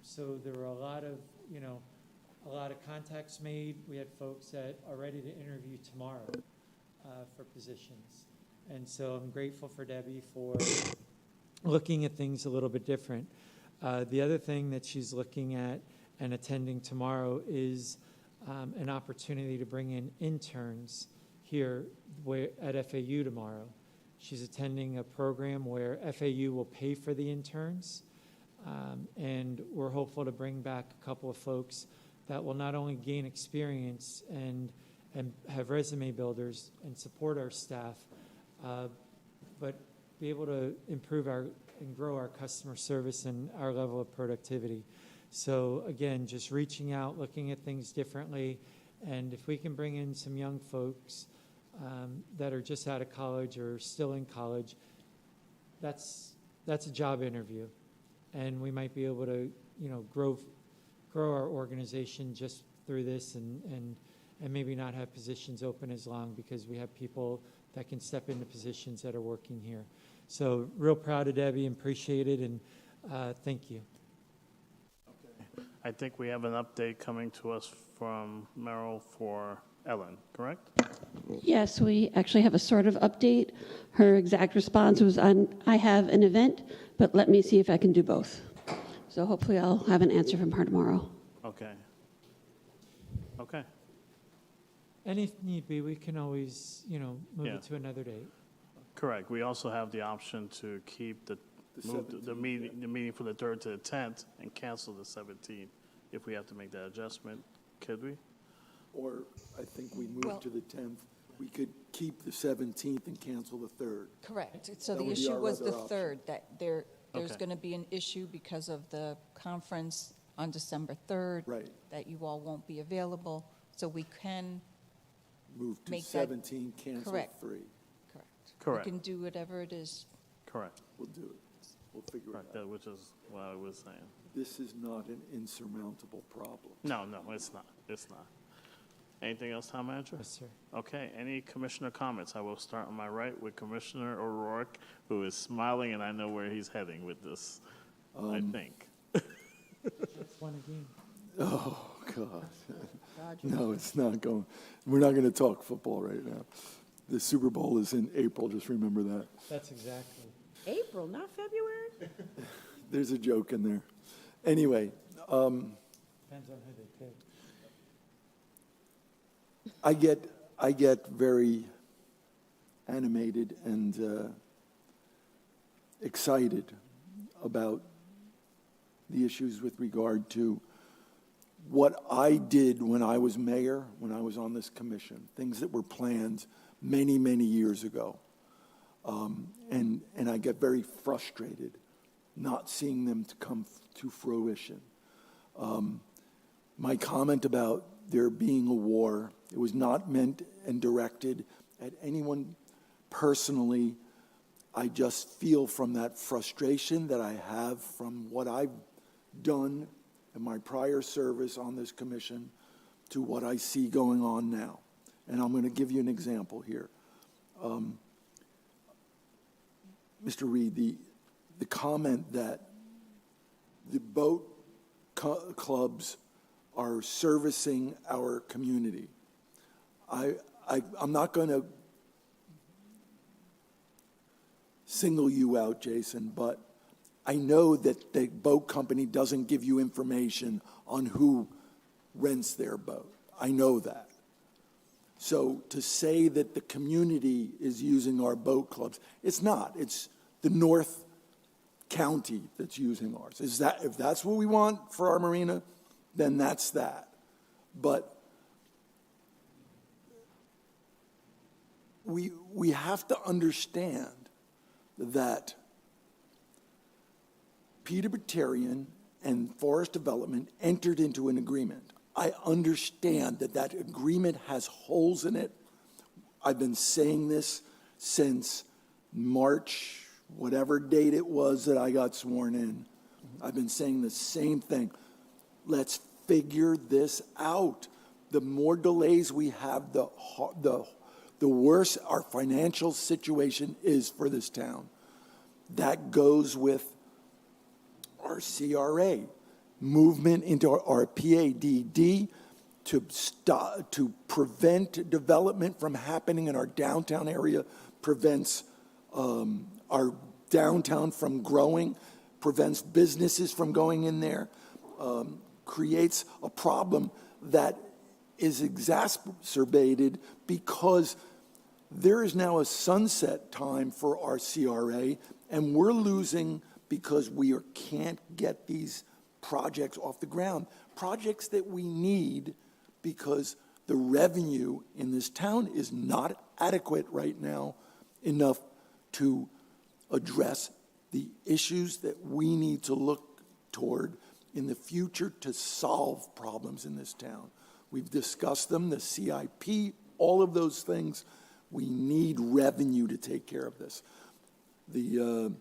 So there were a lot of contacts made. We had folks that are ready to interview tomorrow for positions. And so I'm grateful for Debbie for looking at things a little bit different. The other thing that she's looking at and attending tomorrow is an opportunity to bring in interns here at FAU tomorrow. She's attending a program where FAU will pay for the interns, and we're hopeful to bring back a couple of folks that will not only gain experience and have resume builders and support our staff, but be able to improve and grow our customer service and our level of productivity. So again, just reaching out, looking at things differently, and if we can bring in some young folks that are just out of college or still in college, that's a job interview, and we might be able to grow our organization just through this, and maybe not have positions open as long because we have people that can step into positions that are working here. So real proud of Debbie and appreciate it, and thank you. Okay. I think we have an update coming to us from Merrill for Ellen, correct? Yes, we actually have a sort of update. Her exact response was, I have an event, but let me see if I can do both. So hopefully I'll have an answer from her tomorrow. Okay. Okay. And if need be, we can always, move Yeah. it to another date. Correct. We also have the option to keep the meeting from the 3rd to the 10th and cancel the 17th if we have to make that adjustment. Could we? Or I think we Well- moved to the 10th. We could keep the 17th and cancel the 3rd. Correct. So That the would be issue our was the other option. 3rd, that there's Okay. going to be an issue because of the conference on December 3rd. Right. That you all won't be available, so we can, Move to Make that- 17, cancel correct. 3. correct. Correct. We can do whatever it is. Correct. We'll do it. We'll figure it Right. out. That, which is what I was saying. This is not an insurmountable problem. No, it's not. It's not. Anything else, Town Manager? Yes, sir. Okay, any commissioner comments? I will start on my right with Commissioner O'Rourke, who is smiling, and I know where he's heading with this, I think. That's one again. Oh, God. No, it's not going. We're not going to talk football right now. The Super Bowl is in April, just remember that. That's exactly. April, not February? There's a joke in there. Anyway, Depends on who they pick. I get very animated and excited about the issues with regard to what I did when I was mayor, when I was on this commission, things that were planned many, many years ago. And I get very frustrated not seeing them to come to fruition. My comment about there being a war, it was not meant and directed at anyone personally. I just feel from that frustration that I have from what I've done in my prior service on this commission to what I see going on now. And I'm going to give you an example here. Mr. Reed, the comment that the boat clubs are servicing our community, I'm not going to single you out, Jason, but I know that the boat company doesn't give you information on who rents their boat. I know that. So to say that the community is using our boat clubs, it's not. It's the North County that's using ours. If that's what we want for our marina, then that's that. But we have to understand that Peter Batarian and Forest Development entered into an agreement. I understand that that agreement has holes in it. I've been saying this since March, whatever date it was that I got sworn in. I've been saying the same thing. Let's figure this out. The more delays we have, the worse our financial situation is for this town. That goes with our CRA, movement into our PADD to prevent development from happening in our downtown area, prevents our downtown from growing, prevents businesses from going in there, creates a problem that is exacerbated because there is now a sunset time for our CRA, and we're losing because we can't get these projects off the ground, projects that we need because the revenue in this town is not adequate right now enough to address the issues that we need to look toward in the future to solve problems in this town. We've discussed them, the CIP, all of those things. We need revenue to take care of this. The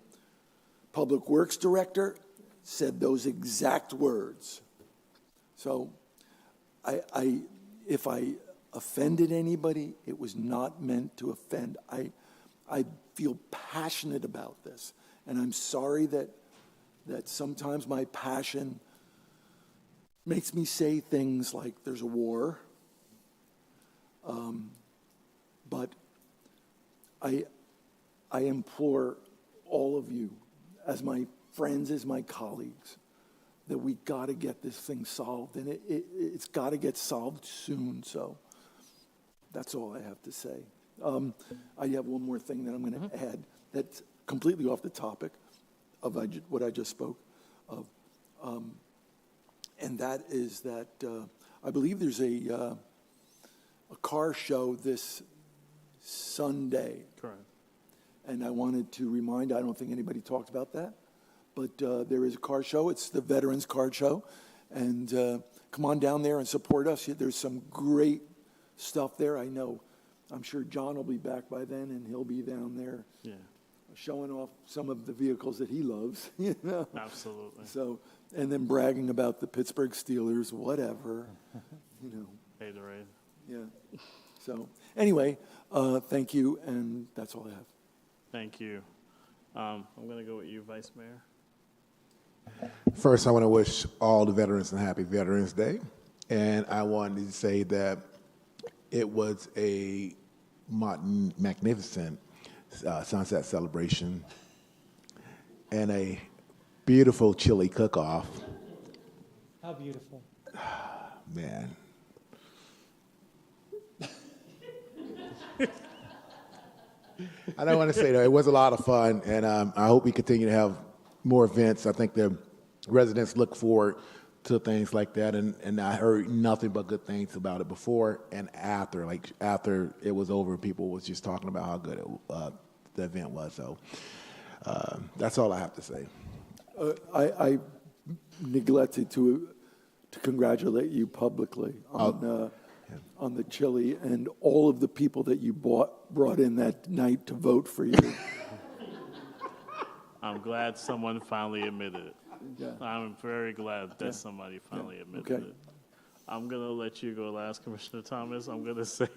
Public Works Director said those exact words. So if I offended anybody, it was not meant to offend. I feel passionate about this, and I'm sorry that sometimes my passion makes me say things like there's a war. But I implore all of you, as my friends, as my colleagues, that we got to get this thing solved, and it's got to get solved soon. So that's all I have to say. I have one more thing that I'm going to add that's completely off the topic of what I just spoke of, and that is that I believe there's a car show this Sunday. Correct. And I wanted to remind, I don't think anybody talked about that, but there is a car show. It's the Veterans Car Show. And come on down there and support us. There's some great stuff there. I'm sure John will be back by then, and he'll be down there showing off some of the vehicles that he loves. Absolutely. So, and then bragging about the Pittsburgh Steelers, whatever. Haterade. Yeah. So anyway, thank you, and that's all I have. Thank you. I'm going to go with you, Vice Mayor. First, I want to wish all the veterans a happy Veterans Day. And I wanted to say that it was a magnificent sunset celebration and a beautiful chili cook-off. How beautiful. Man. I don't want to say that. It was a lot of fun, and I hope we continue to have more events. I think the residents look forward to things like that, and I heard nothing but good things about it before and after. Like after it was over, people was just talking about how good the event was. So that's all I have to say. I neglected to congratulate you publicly on the chili and all of the people that you brought in that night to vote for you. I'm glad someone finally admitted it. Yeah. I'm very glad that somebody finally admitted it. I'm going to let you go last, Commissioner Thomas. I'm going to say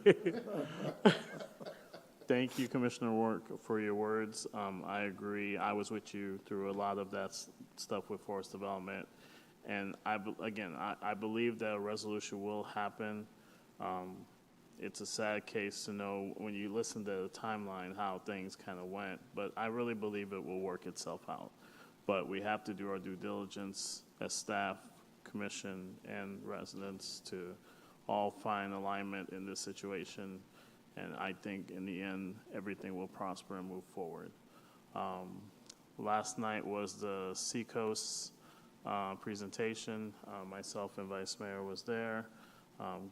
thank you, Commissioner Wark, for your words. I agree. I was with you through a lot of that stuff with forest development. And I believe that a resolution will happen. It's a sad case to know when you listen to the timeline how things kind of went, but I really believe it will work itself out. But we have to do our due diligence as staff, commission, and residents to all find alignment in this situation. And I think in the end, everything will prosper and move forward. Last night was the Seacoast presentation. Myself and Vice Mayor was there.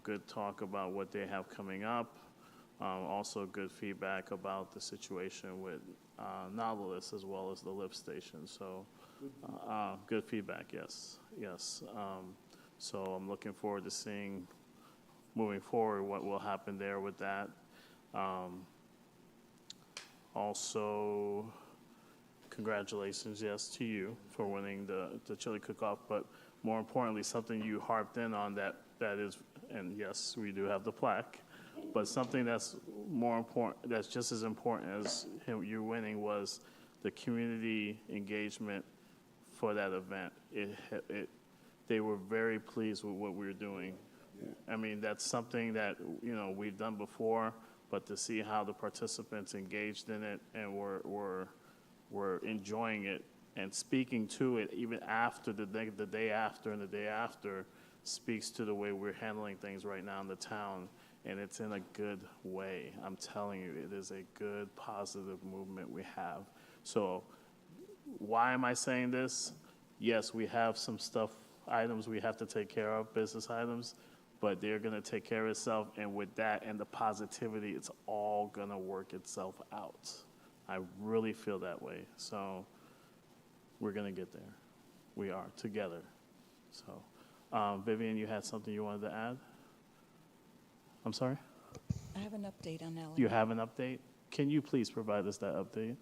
Good talk about what they have coming up. Also good feedback about the situation with Nautilus as well as the lift station. So good feedback, yes. So I'm looking forward to seeing moving forward what will happen there with that. Also, congratulations, yes, to you for winning the chili cook-off, but more importantly, something you harped in on that is, and yes, we do have the plaque, but something that's more important, that's just as important as you winning was the community engagement for that event. They were very pleased with what we were doing. I mean, that's something that, we've done before, but to see how the participants engaged in it and were enjoying it and speaking to it even after the day after and the day after speaks to the way we're handling things right now in the town, and it's in a good way. I'm telling you, it is a good, positive movement we have. So why am I saying this? Yes, we have some items we have to take care of, business items, but they're going to take care of itself, and with that and the positivity, it's all going to work itself out. I really feel that way. So we're going to get there. We are together. So, Vivian, you had something you wanted to add? I'm sorry? I have an update on Ellen. You have an update? Can you please provide us that update?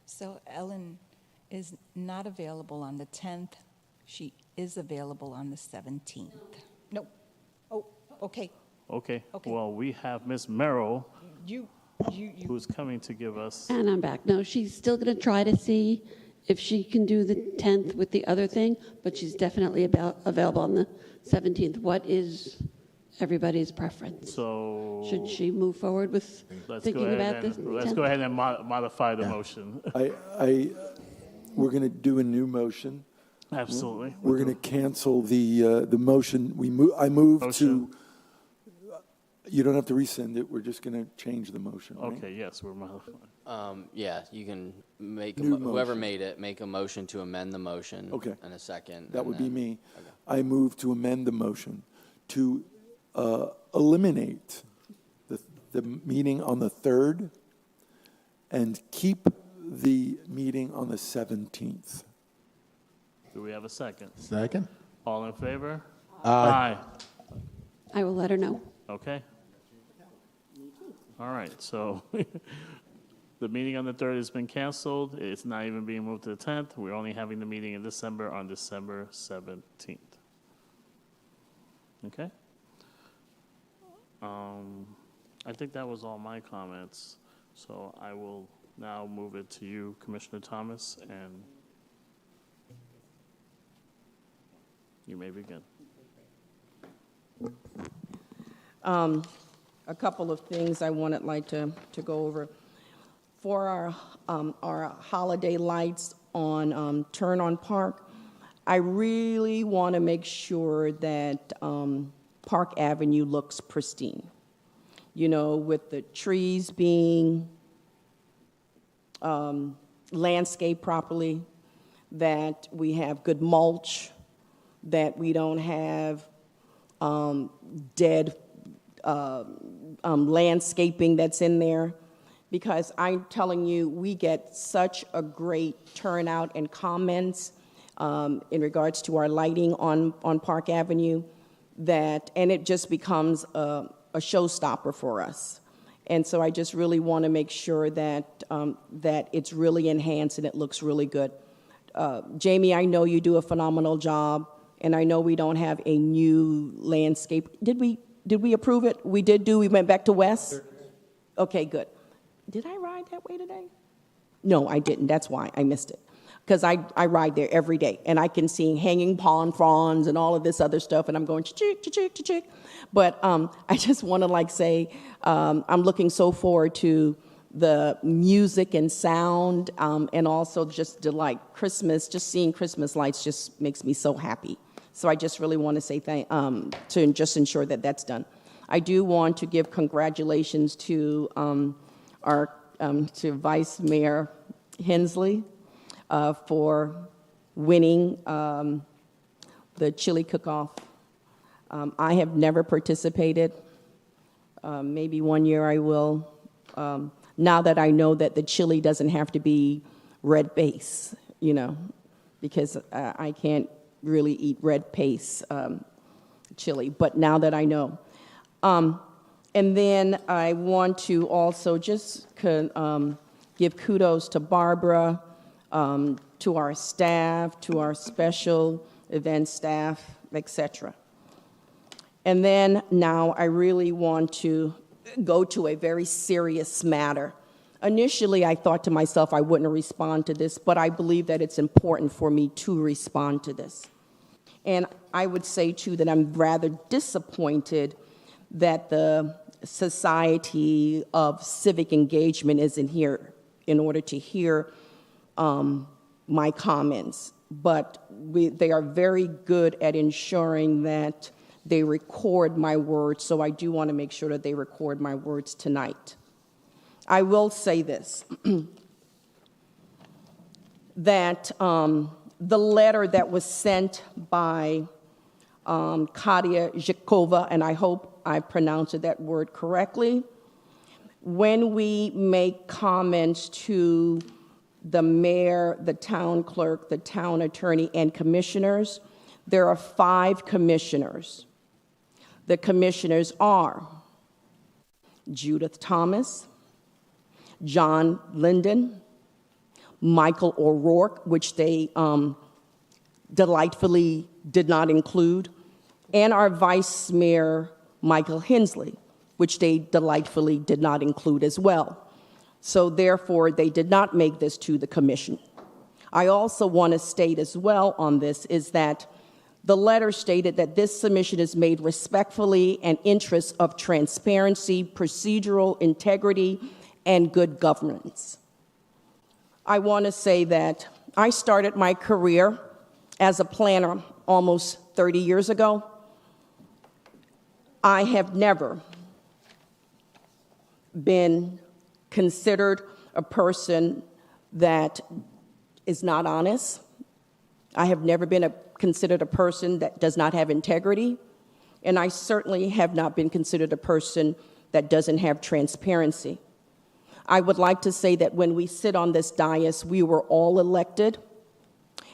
So Ellen is not available on the 10th. She is available on the 17th. No. Oh, okay. Okay. Okay. Well, we have Miss Merrill, You. who's coming to give us. And I'm back. No, she's still going to try to see if she can do the 10th with the other thing, but she's definitely available on the 17th. What is everybody's preference? So Should she move forward with thinking about this? Let's go ahead and modify the motion. We're going to do a new motion. Absolutely. We're going to cancel the motion. I move Motion. to. You don't have to rescind it. We're just going to change the motion. Right? Okay, yes, we're modifying. Yeah, you can make, New whoever motion. made it, make a motion to amend the motion. Okay. In a second. That and would be then- me. Okay. I move to amend the motion to eliminate the meeting on the 3rd and keep the meeting on the 17th. Do we have a second? Second? All in favor? Aye. I will let her know. Okay. All right, so the meeting on the 3rd has been canceled. It's not even being moved to the 10th. We're only having the meeting in December on December 17th. Okay? I think that was all my comments. So I will now move it to you, Commissioner Thomas, and you may begin. A couple of things I wanted to go over. For our holiday lights on Turn On Park, I really want to make sure that Park Avenue looks pristine. With the trees being landscaped properly, that we have good mulch, that we don't have dead landscaping that's in there, because I'm telling you, we get such a great turnout and comments in regards to our lighting on Park Avenue, and it just becomes a showstopper for us. And so I just really want to make sure that it's really enhanced and it looks really good. Jamie, I know you do a phenomenal job, and I know we don't have a new landscape. Did we approve it? We did we went back to West? Okay, good. Did I ride that way today? No, I didn't. That's why I missed it. Because I ride there every day, and I can see hanging pond fronds and all of this other stuff, and I'm going chick, chick, chick. But I just want to say I'm looking so forward to the music and sound, and also just delight. Christmas, just seeing Christmas lights just makes me so happy. So I just really want to say to just ensure that that's done. I do want to give congratulations to to Vice Mayor Hensley for winning the chili cook-off. I have never participated. Maybe one year I will. Now that I know that the chili doesn't have to be red base, you know, because I can't really eat red paste chili, but now that I know. And then I want to also just give kudos to Barbara, to our staff, to our special event staff, etc. And then now I really want to go to a very serious matter. Initially, I thought to myself I wouldn't respond to this, but I believe that it's important for me to respond to this. And I would say, too, that I'm rather disappointed that the Society of Civic Engagement isn't here in order to hear my comments. But they are very good at ensuring that they record my words, so I do want to make sure that they record my words tonight. I will say this, that the letter that was sent by Katia Zhikova, and I hope I pronounced that word correctly, when we make comments to the mayor, the town clerk, the town attorney, and commissioners, there are 5 commissioners. The commissioners are Judith Thomas, John Linden, Michael O'Rourke, which they delightfully did not include, and our Vice Mayor, Michael Hensley, which they delightfully did not include as well. So therefore, they did not make this to the commission. I also want to state as well on this is that the letter stated that this submission is made respectfully and interests of transparency, procedural integrity, and good governance. I want to say that I started my career as a planner almost 30 years ago. I have never been considered a person that is not honest. I have never been considered a person that does not have integrity, and I certainly have not been considered a person that doesn't have transparency. I would like to say that when we sit on this dais, we were all elected,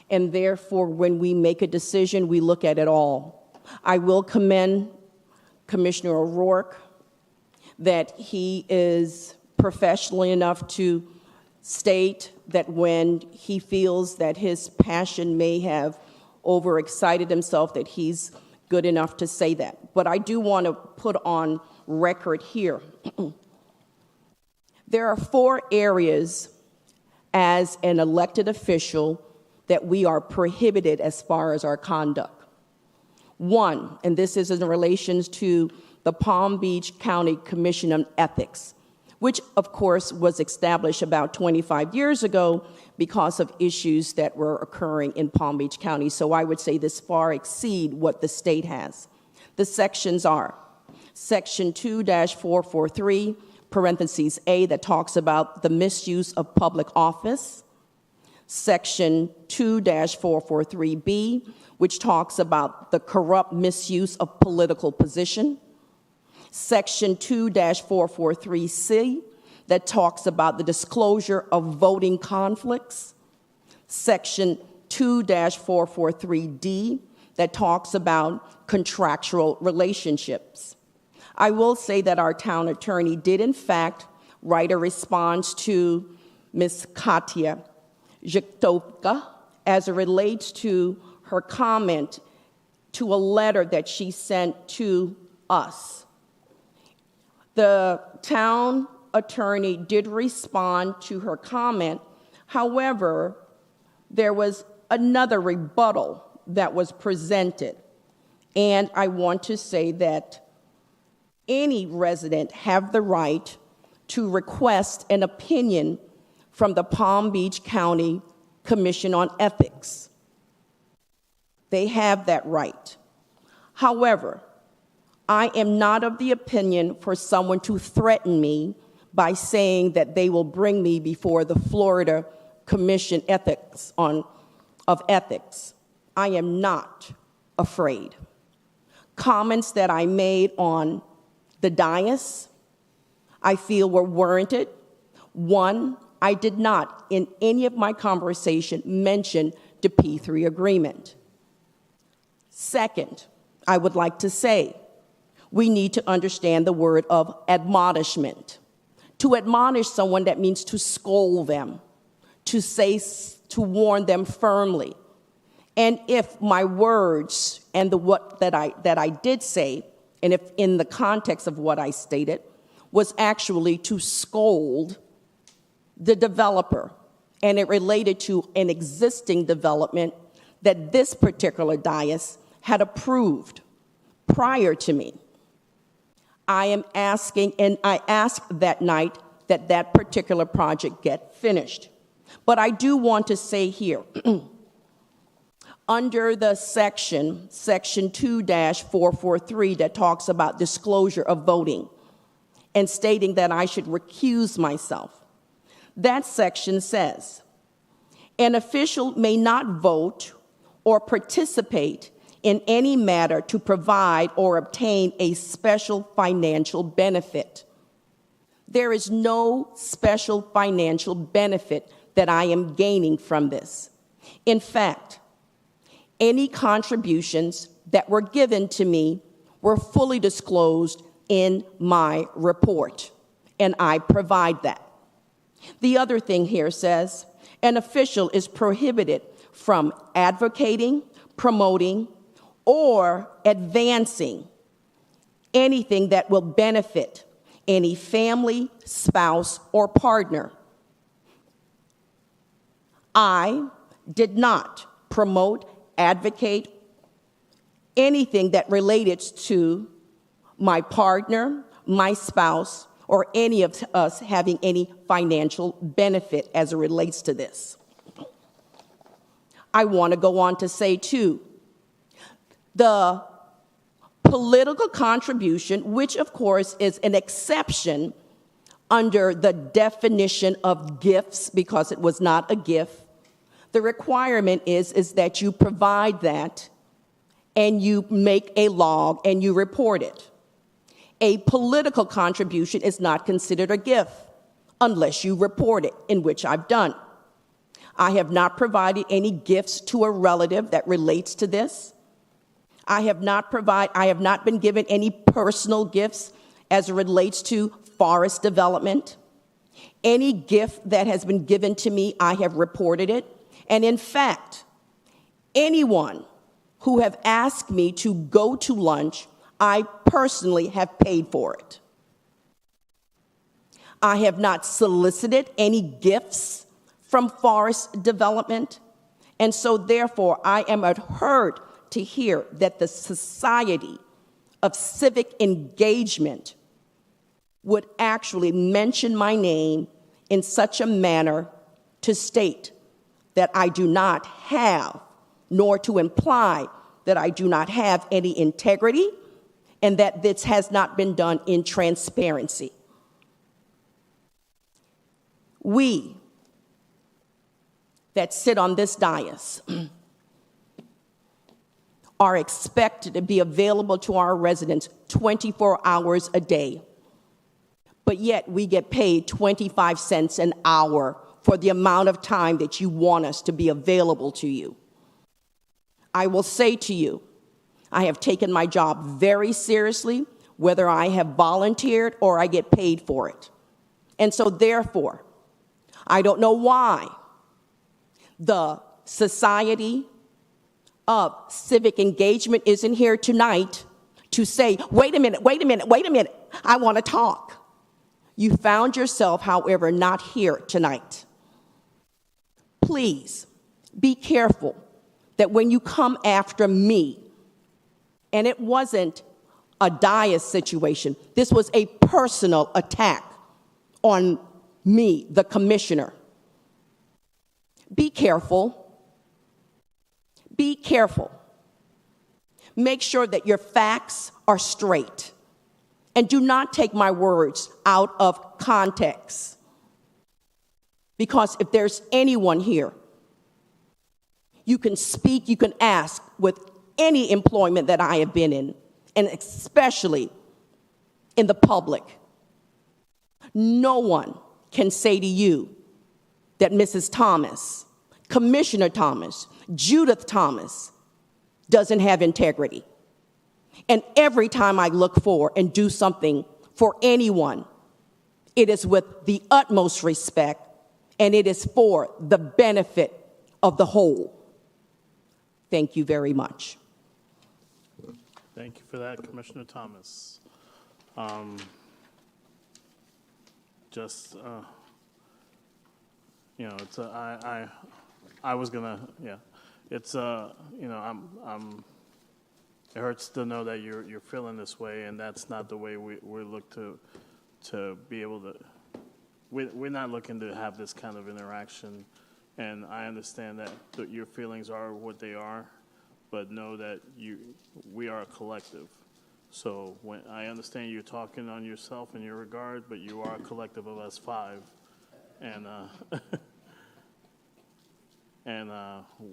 and therefore, when we make a decision, we look at it all. I will commend Commissioner O'Rourke that he is professional enough to state that when he feels that his passion may have overexcited himself, that he's good enough to say that. But I do want to put on record here. There are 4 areas as an elected official that we are prohibited as far as our conduct. 1, and this is in relation to the Palm Beach County Commission on Ethics, which of course was established about 25 years ago because of issues that were occurring in Palm Beach County. So I would say this far exceed what the state has. The sections are Section 2-443, parentheses A, that talks about the misuse of public office. Section 2-443B, which talks about the corrupt misuse of political position. Section 2-443C, that talks about the disclosure of voting conflicts. Section 2-443D, that talks about contractual relationships. I will say that our town attorney did, in fact, write a response to Ms. Katia Zhikova as it relates to her comment to a letter that she sent to us. The town attorney did respond to her comment. However, there was another rebuttal that was presented. And I want to say that any resident have the right to request an opinion from the Palm Beach County Commission on Ethics. They have that right. However, I am not of the opinion for someone to threaten me by saying that they will bring me before the Florida Commission of Ethics. I am not afraid. Comments that I made on the dais, I feel were warranted. One, I did not, in any of my conversation, mention the P3 agreement. Second, I would like to say, we need to understand the word of admonishment. To admonish someone, that means to scold them, to warn them firmly. And if my words and that I did say, and if in the context of what I stated, was actually to scold the developer, and it related to an existing development that this particular dais had approved prior to me, I am asking, and I asked that night that that particular project get finished. But I do want to say here, under the section 2-443 that talks about disclosure of voting and stating that I should recuse myself, that section says, an official may not vote or participate in any matter to provide or obtain a special financial benefit. There is no special financial benefit that I am gaining from this. In fact, any contributions that were given to me were fully disclosed in my report, and I provide that. The other thing here says, an official is prohibited from advocating, promoting, or advancing anything that will benefit any family, spouse, or partner. I did not promote, advocate anything that related to my partner, my spouse, or any of us having any financial benefit as it relates to this. I want to go on to say, too, the political contribution, which of course is an exception under the definition of gifts because it was not a gift, the requirement is that you provide that and you make a log and you report it. A political contribution is not considered a gift unless you report it, in which I've done. I have not provided any gifts to a relative that relates to this. I have not been given any personal gifts as it relates to forest development. Any gift that has been given to me, I have reported it. And in fact, anyone who have asked me to go to lunch, I personally have paid for it. I have not solicited any gifts from forest development, and so therefore I am hurt to hear that the Society of Civic Engagement would actually mention my name in such a manner to state that I do not have, nor to imply that I do not have any integrity and that this has not been done in transparency. We that sit on this dais are expected to be available to our residents 24 hours a day, but yet we get paid 25 cents an hour for the amount of time that you want us to be available to you. I will say to you, I have taken my job very seriously, whether I have volunteered or I get paid for it. And so therefore, I don't know why the Society of Civic Engagement isn't here tonight to say, wait a minute, I want to talk. You found yourself, however, not here tonight. Please be careful that when you come after me, and it wasn't a dais situation, this was a personal attack on me, the commissioner. Be careful. Be careful Make sure that your facts are straight. And do not take my words out of context. Because if there's anyone here, you can speak, you can ask with any employment that I have been in, and especially in the public. No one can say to you that Mrs. Thomas, Commissioner Thomas, Judith Thomas, doesn't have integrity. And every time I look for and do something for anyone, it is with the utmost respect, and it is for the benefit of the whole. Thank you very much. Thank you for that, Commissioner Thomas. It's I was gonna, yeah, it's it hurts to know that you're feeling this way, and that's not the way we look to be able to. We're not looking to have this kind of interaction, and I understand that your feelings are what they are, but know that we are a collective. So when I understand you're talking on yourself in your regard, but you are a collective of us five, and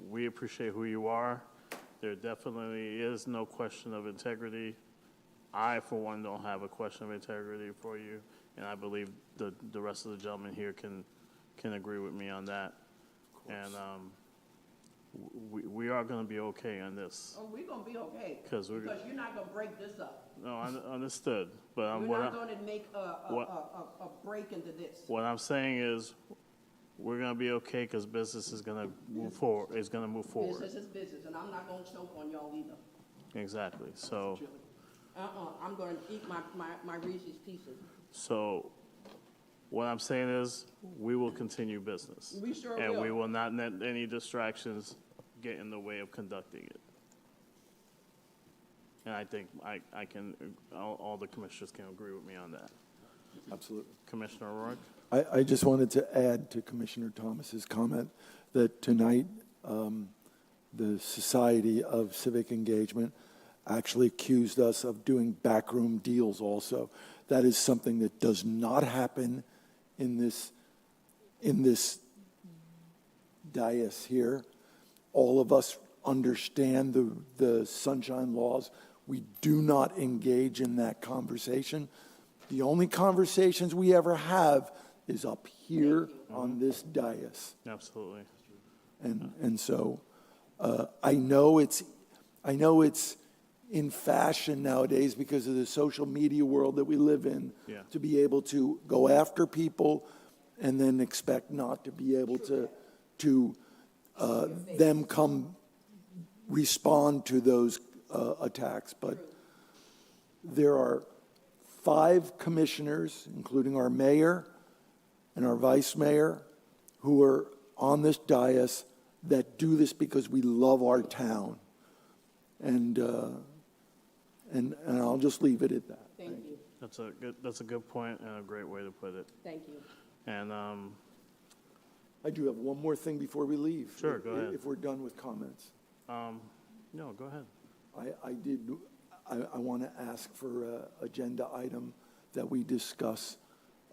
we appreciate who you are. There definitely is no question of integrity. I, for one, don't have a question of integrity for you, and I believe the rest of the gentlemen here can agree with me on that. And we are going to be okay on this. Oh, we're going to be okay. Because you're not going to break this up. No, I understood. But You're not going to make a break into this. What I'm saying is, we're going to be okay because business is going to move forward. It's going to move forward. Business is business, and I'm not going to choke on y'all either. Exactly. So. I'm going to eat my Reese's Pieces. So, what I'm saying is, we will continue business. We sure will. And we will not let any distractions get in the way of conducting it. And I think I can, all the commissioners can agree with me on that. Absolutely. Commissioner O'Rourke? I just wanted to add to Commissioner Thomas's comment that tonight, the Society of Civic Engagement actually accused us of doing backroom deals also. That is something that does not happen in this dais here. All of us understand the sunshine laws. We do not engage in that conversation. The only conversations we ever have is up here on this dais. Absolutely. And so I know it's in fashion nowadays because of the social media world that we live in, to be able to go after people and then expect not to be able to them come respond to those attacks. But there are 5 commissioners, including our mayor and our vice mayor, who are on this dais that do this because we love our town. And I'll just leave it at that. Thank you. That's a good point and a great way to put it. Thank you. And I do have one more thing before we leave. Sure, go ahead. If we're done with comments. no, go ahead. I want to ask for an agenda item that we discuss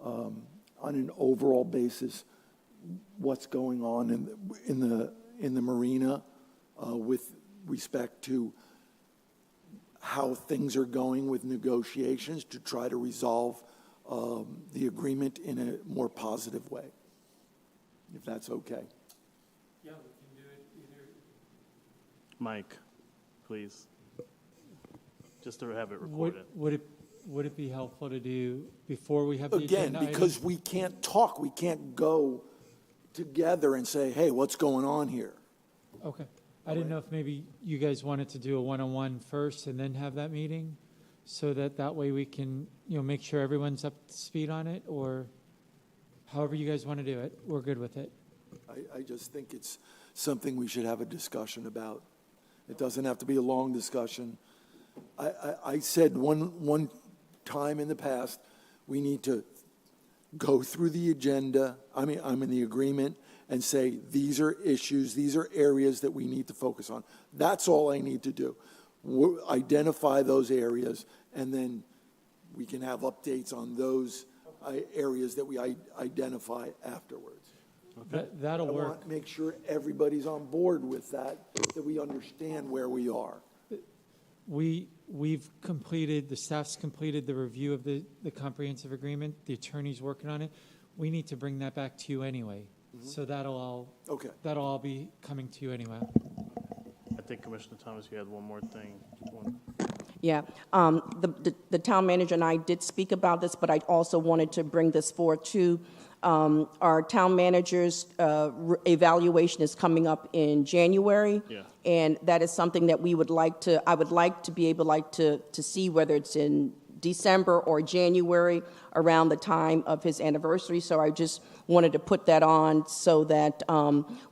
on an overall basis what's going on in the marina with respect to how things are going with negotiations to try to resolve the agreement in a more positive way, if that's okay. Yeah, we can do it either. Mike, please. Just to have it recorded. Would it be helpful to do before we have the Again, agenda item? because we can't talk, we can't go together and say, hey, what's going on here? Okay. I didn't know if maybe you guys wanted to do a one-on-one first and then have that meeting, so that way we can, make sure everyone's up to speed on it, or however you guys want to do it. We're good with it. I just think it's something we should have a discussion about. It doesn't have to be a long discussion. I said one time in the past, we need to go through the agenda. I'm in the agreement, and say, these are issues, these are areas that we need to focus on. That's all I need to do. identify those areas, and then we can have updates on those areas that we identify afterwards. That'll I work. want to make sure everybody's on board with that we understand where we are. We've completed, the staff's completed the review of the comprehensive agreement. The attorney's working on it. We need to bring that back to you anyway. So that'll all be coming to you anyway. I think Commissioner Thomas, you had one more thing. Yeah, the town manager and I did speak about this, but I also wanted to bring this forward too. Our town manager's evaluation is coming up in January. Yeah. And that is something that I would like to be able to see whether it's in December or January around the time of his anniversary. So I just wanted to put that on so that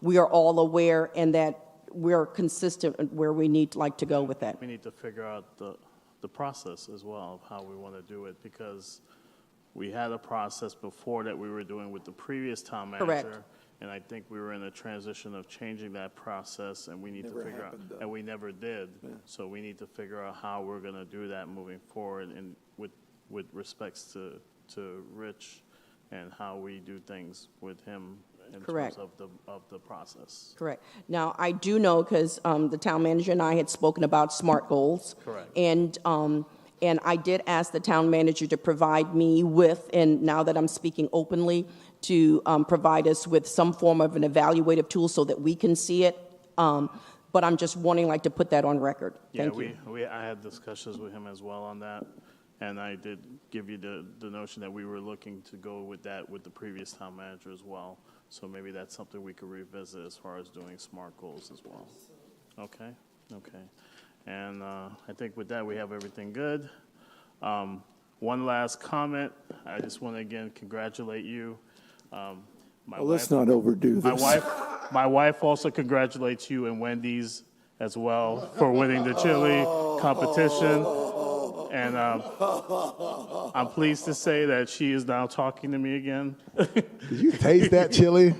we are all aware and that we're consistent where we need to go with that. We need to figure out the process as well of how we want to do it, because we had a process before that we were doing with the previous town manager. Correct. And I think we were in a transition of changing that process, and we need to figure out, and we never did. Yeah. So we need to figure out how we're going to do that moving forward, and with respects to Rich and how we do things with him in Correct. terms of the process. Correct. Now, I do know because the town manager and I had spoken about SMART goals. Correct. And I did ask the town manager to provide me with, and now that I'm speaking openly, to provide us with some form of an evaluative tool so that we can see it. But I'm just wanting to put that on record. Thank you. I had discussions with him as well on that, and I did give you the notion that we were looking to go with that with the previous town manager as well. So maybe that's something we could revisit as far as doing SMART goals as well. Okay. And I think with that, we have everything good. One last comment. I just want to, again, congratulate you. Let's not overdo this. My wife also congratulates you and Wendy's as well for winning the chili competition. And I'm pleased to say that she is now talking to me again. Did you taste that chili?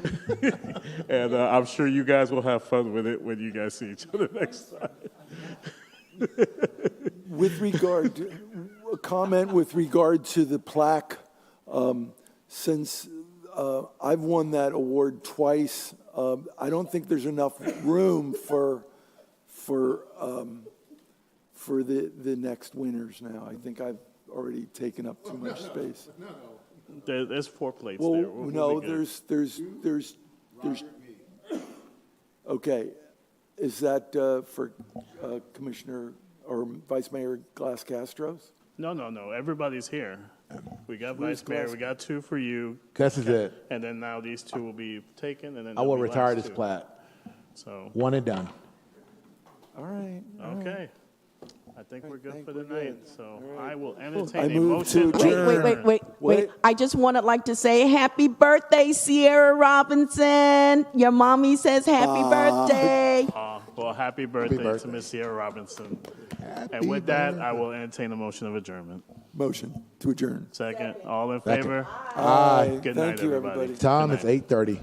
And I'm sure you guys will have fun with it when you guys see each other next time. With regard to, a comment with regard to the plaque, since I've won that award twice, I don't think there's enough room for the next winners now. I think I've already taken up too much space. There's 4 plates Well, there. no, there's. Okay, is that for Commissioner or Vice Mayor Glass-Castros? No. Everybody's here. We got Vice Mayor. We got 2 for you. This is it. And then now these 2 will be taken, and then I will there'll be retire last this 2. plaque. So. One and done. All right. Okay. I think we're good for the night. So right. I will entertain I a move to motion. adjourn. Wait. I just wanted to say happy birthday, Sierra Robinson. Your mommy says happy birthday. Well, happy birthday to Miss Sierra Robinson. And with that, I will entertain a motion of adjournment. Motion to adjourn. Second. All in favor? Aye. Good Thank night, you, everybody. everybody. Time Good is night. 8:30.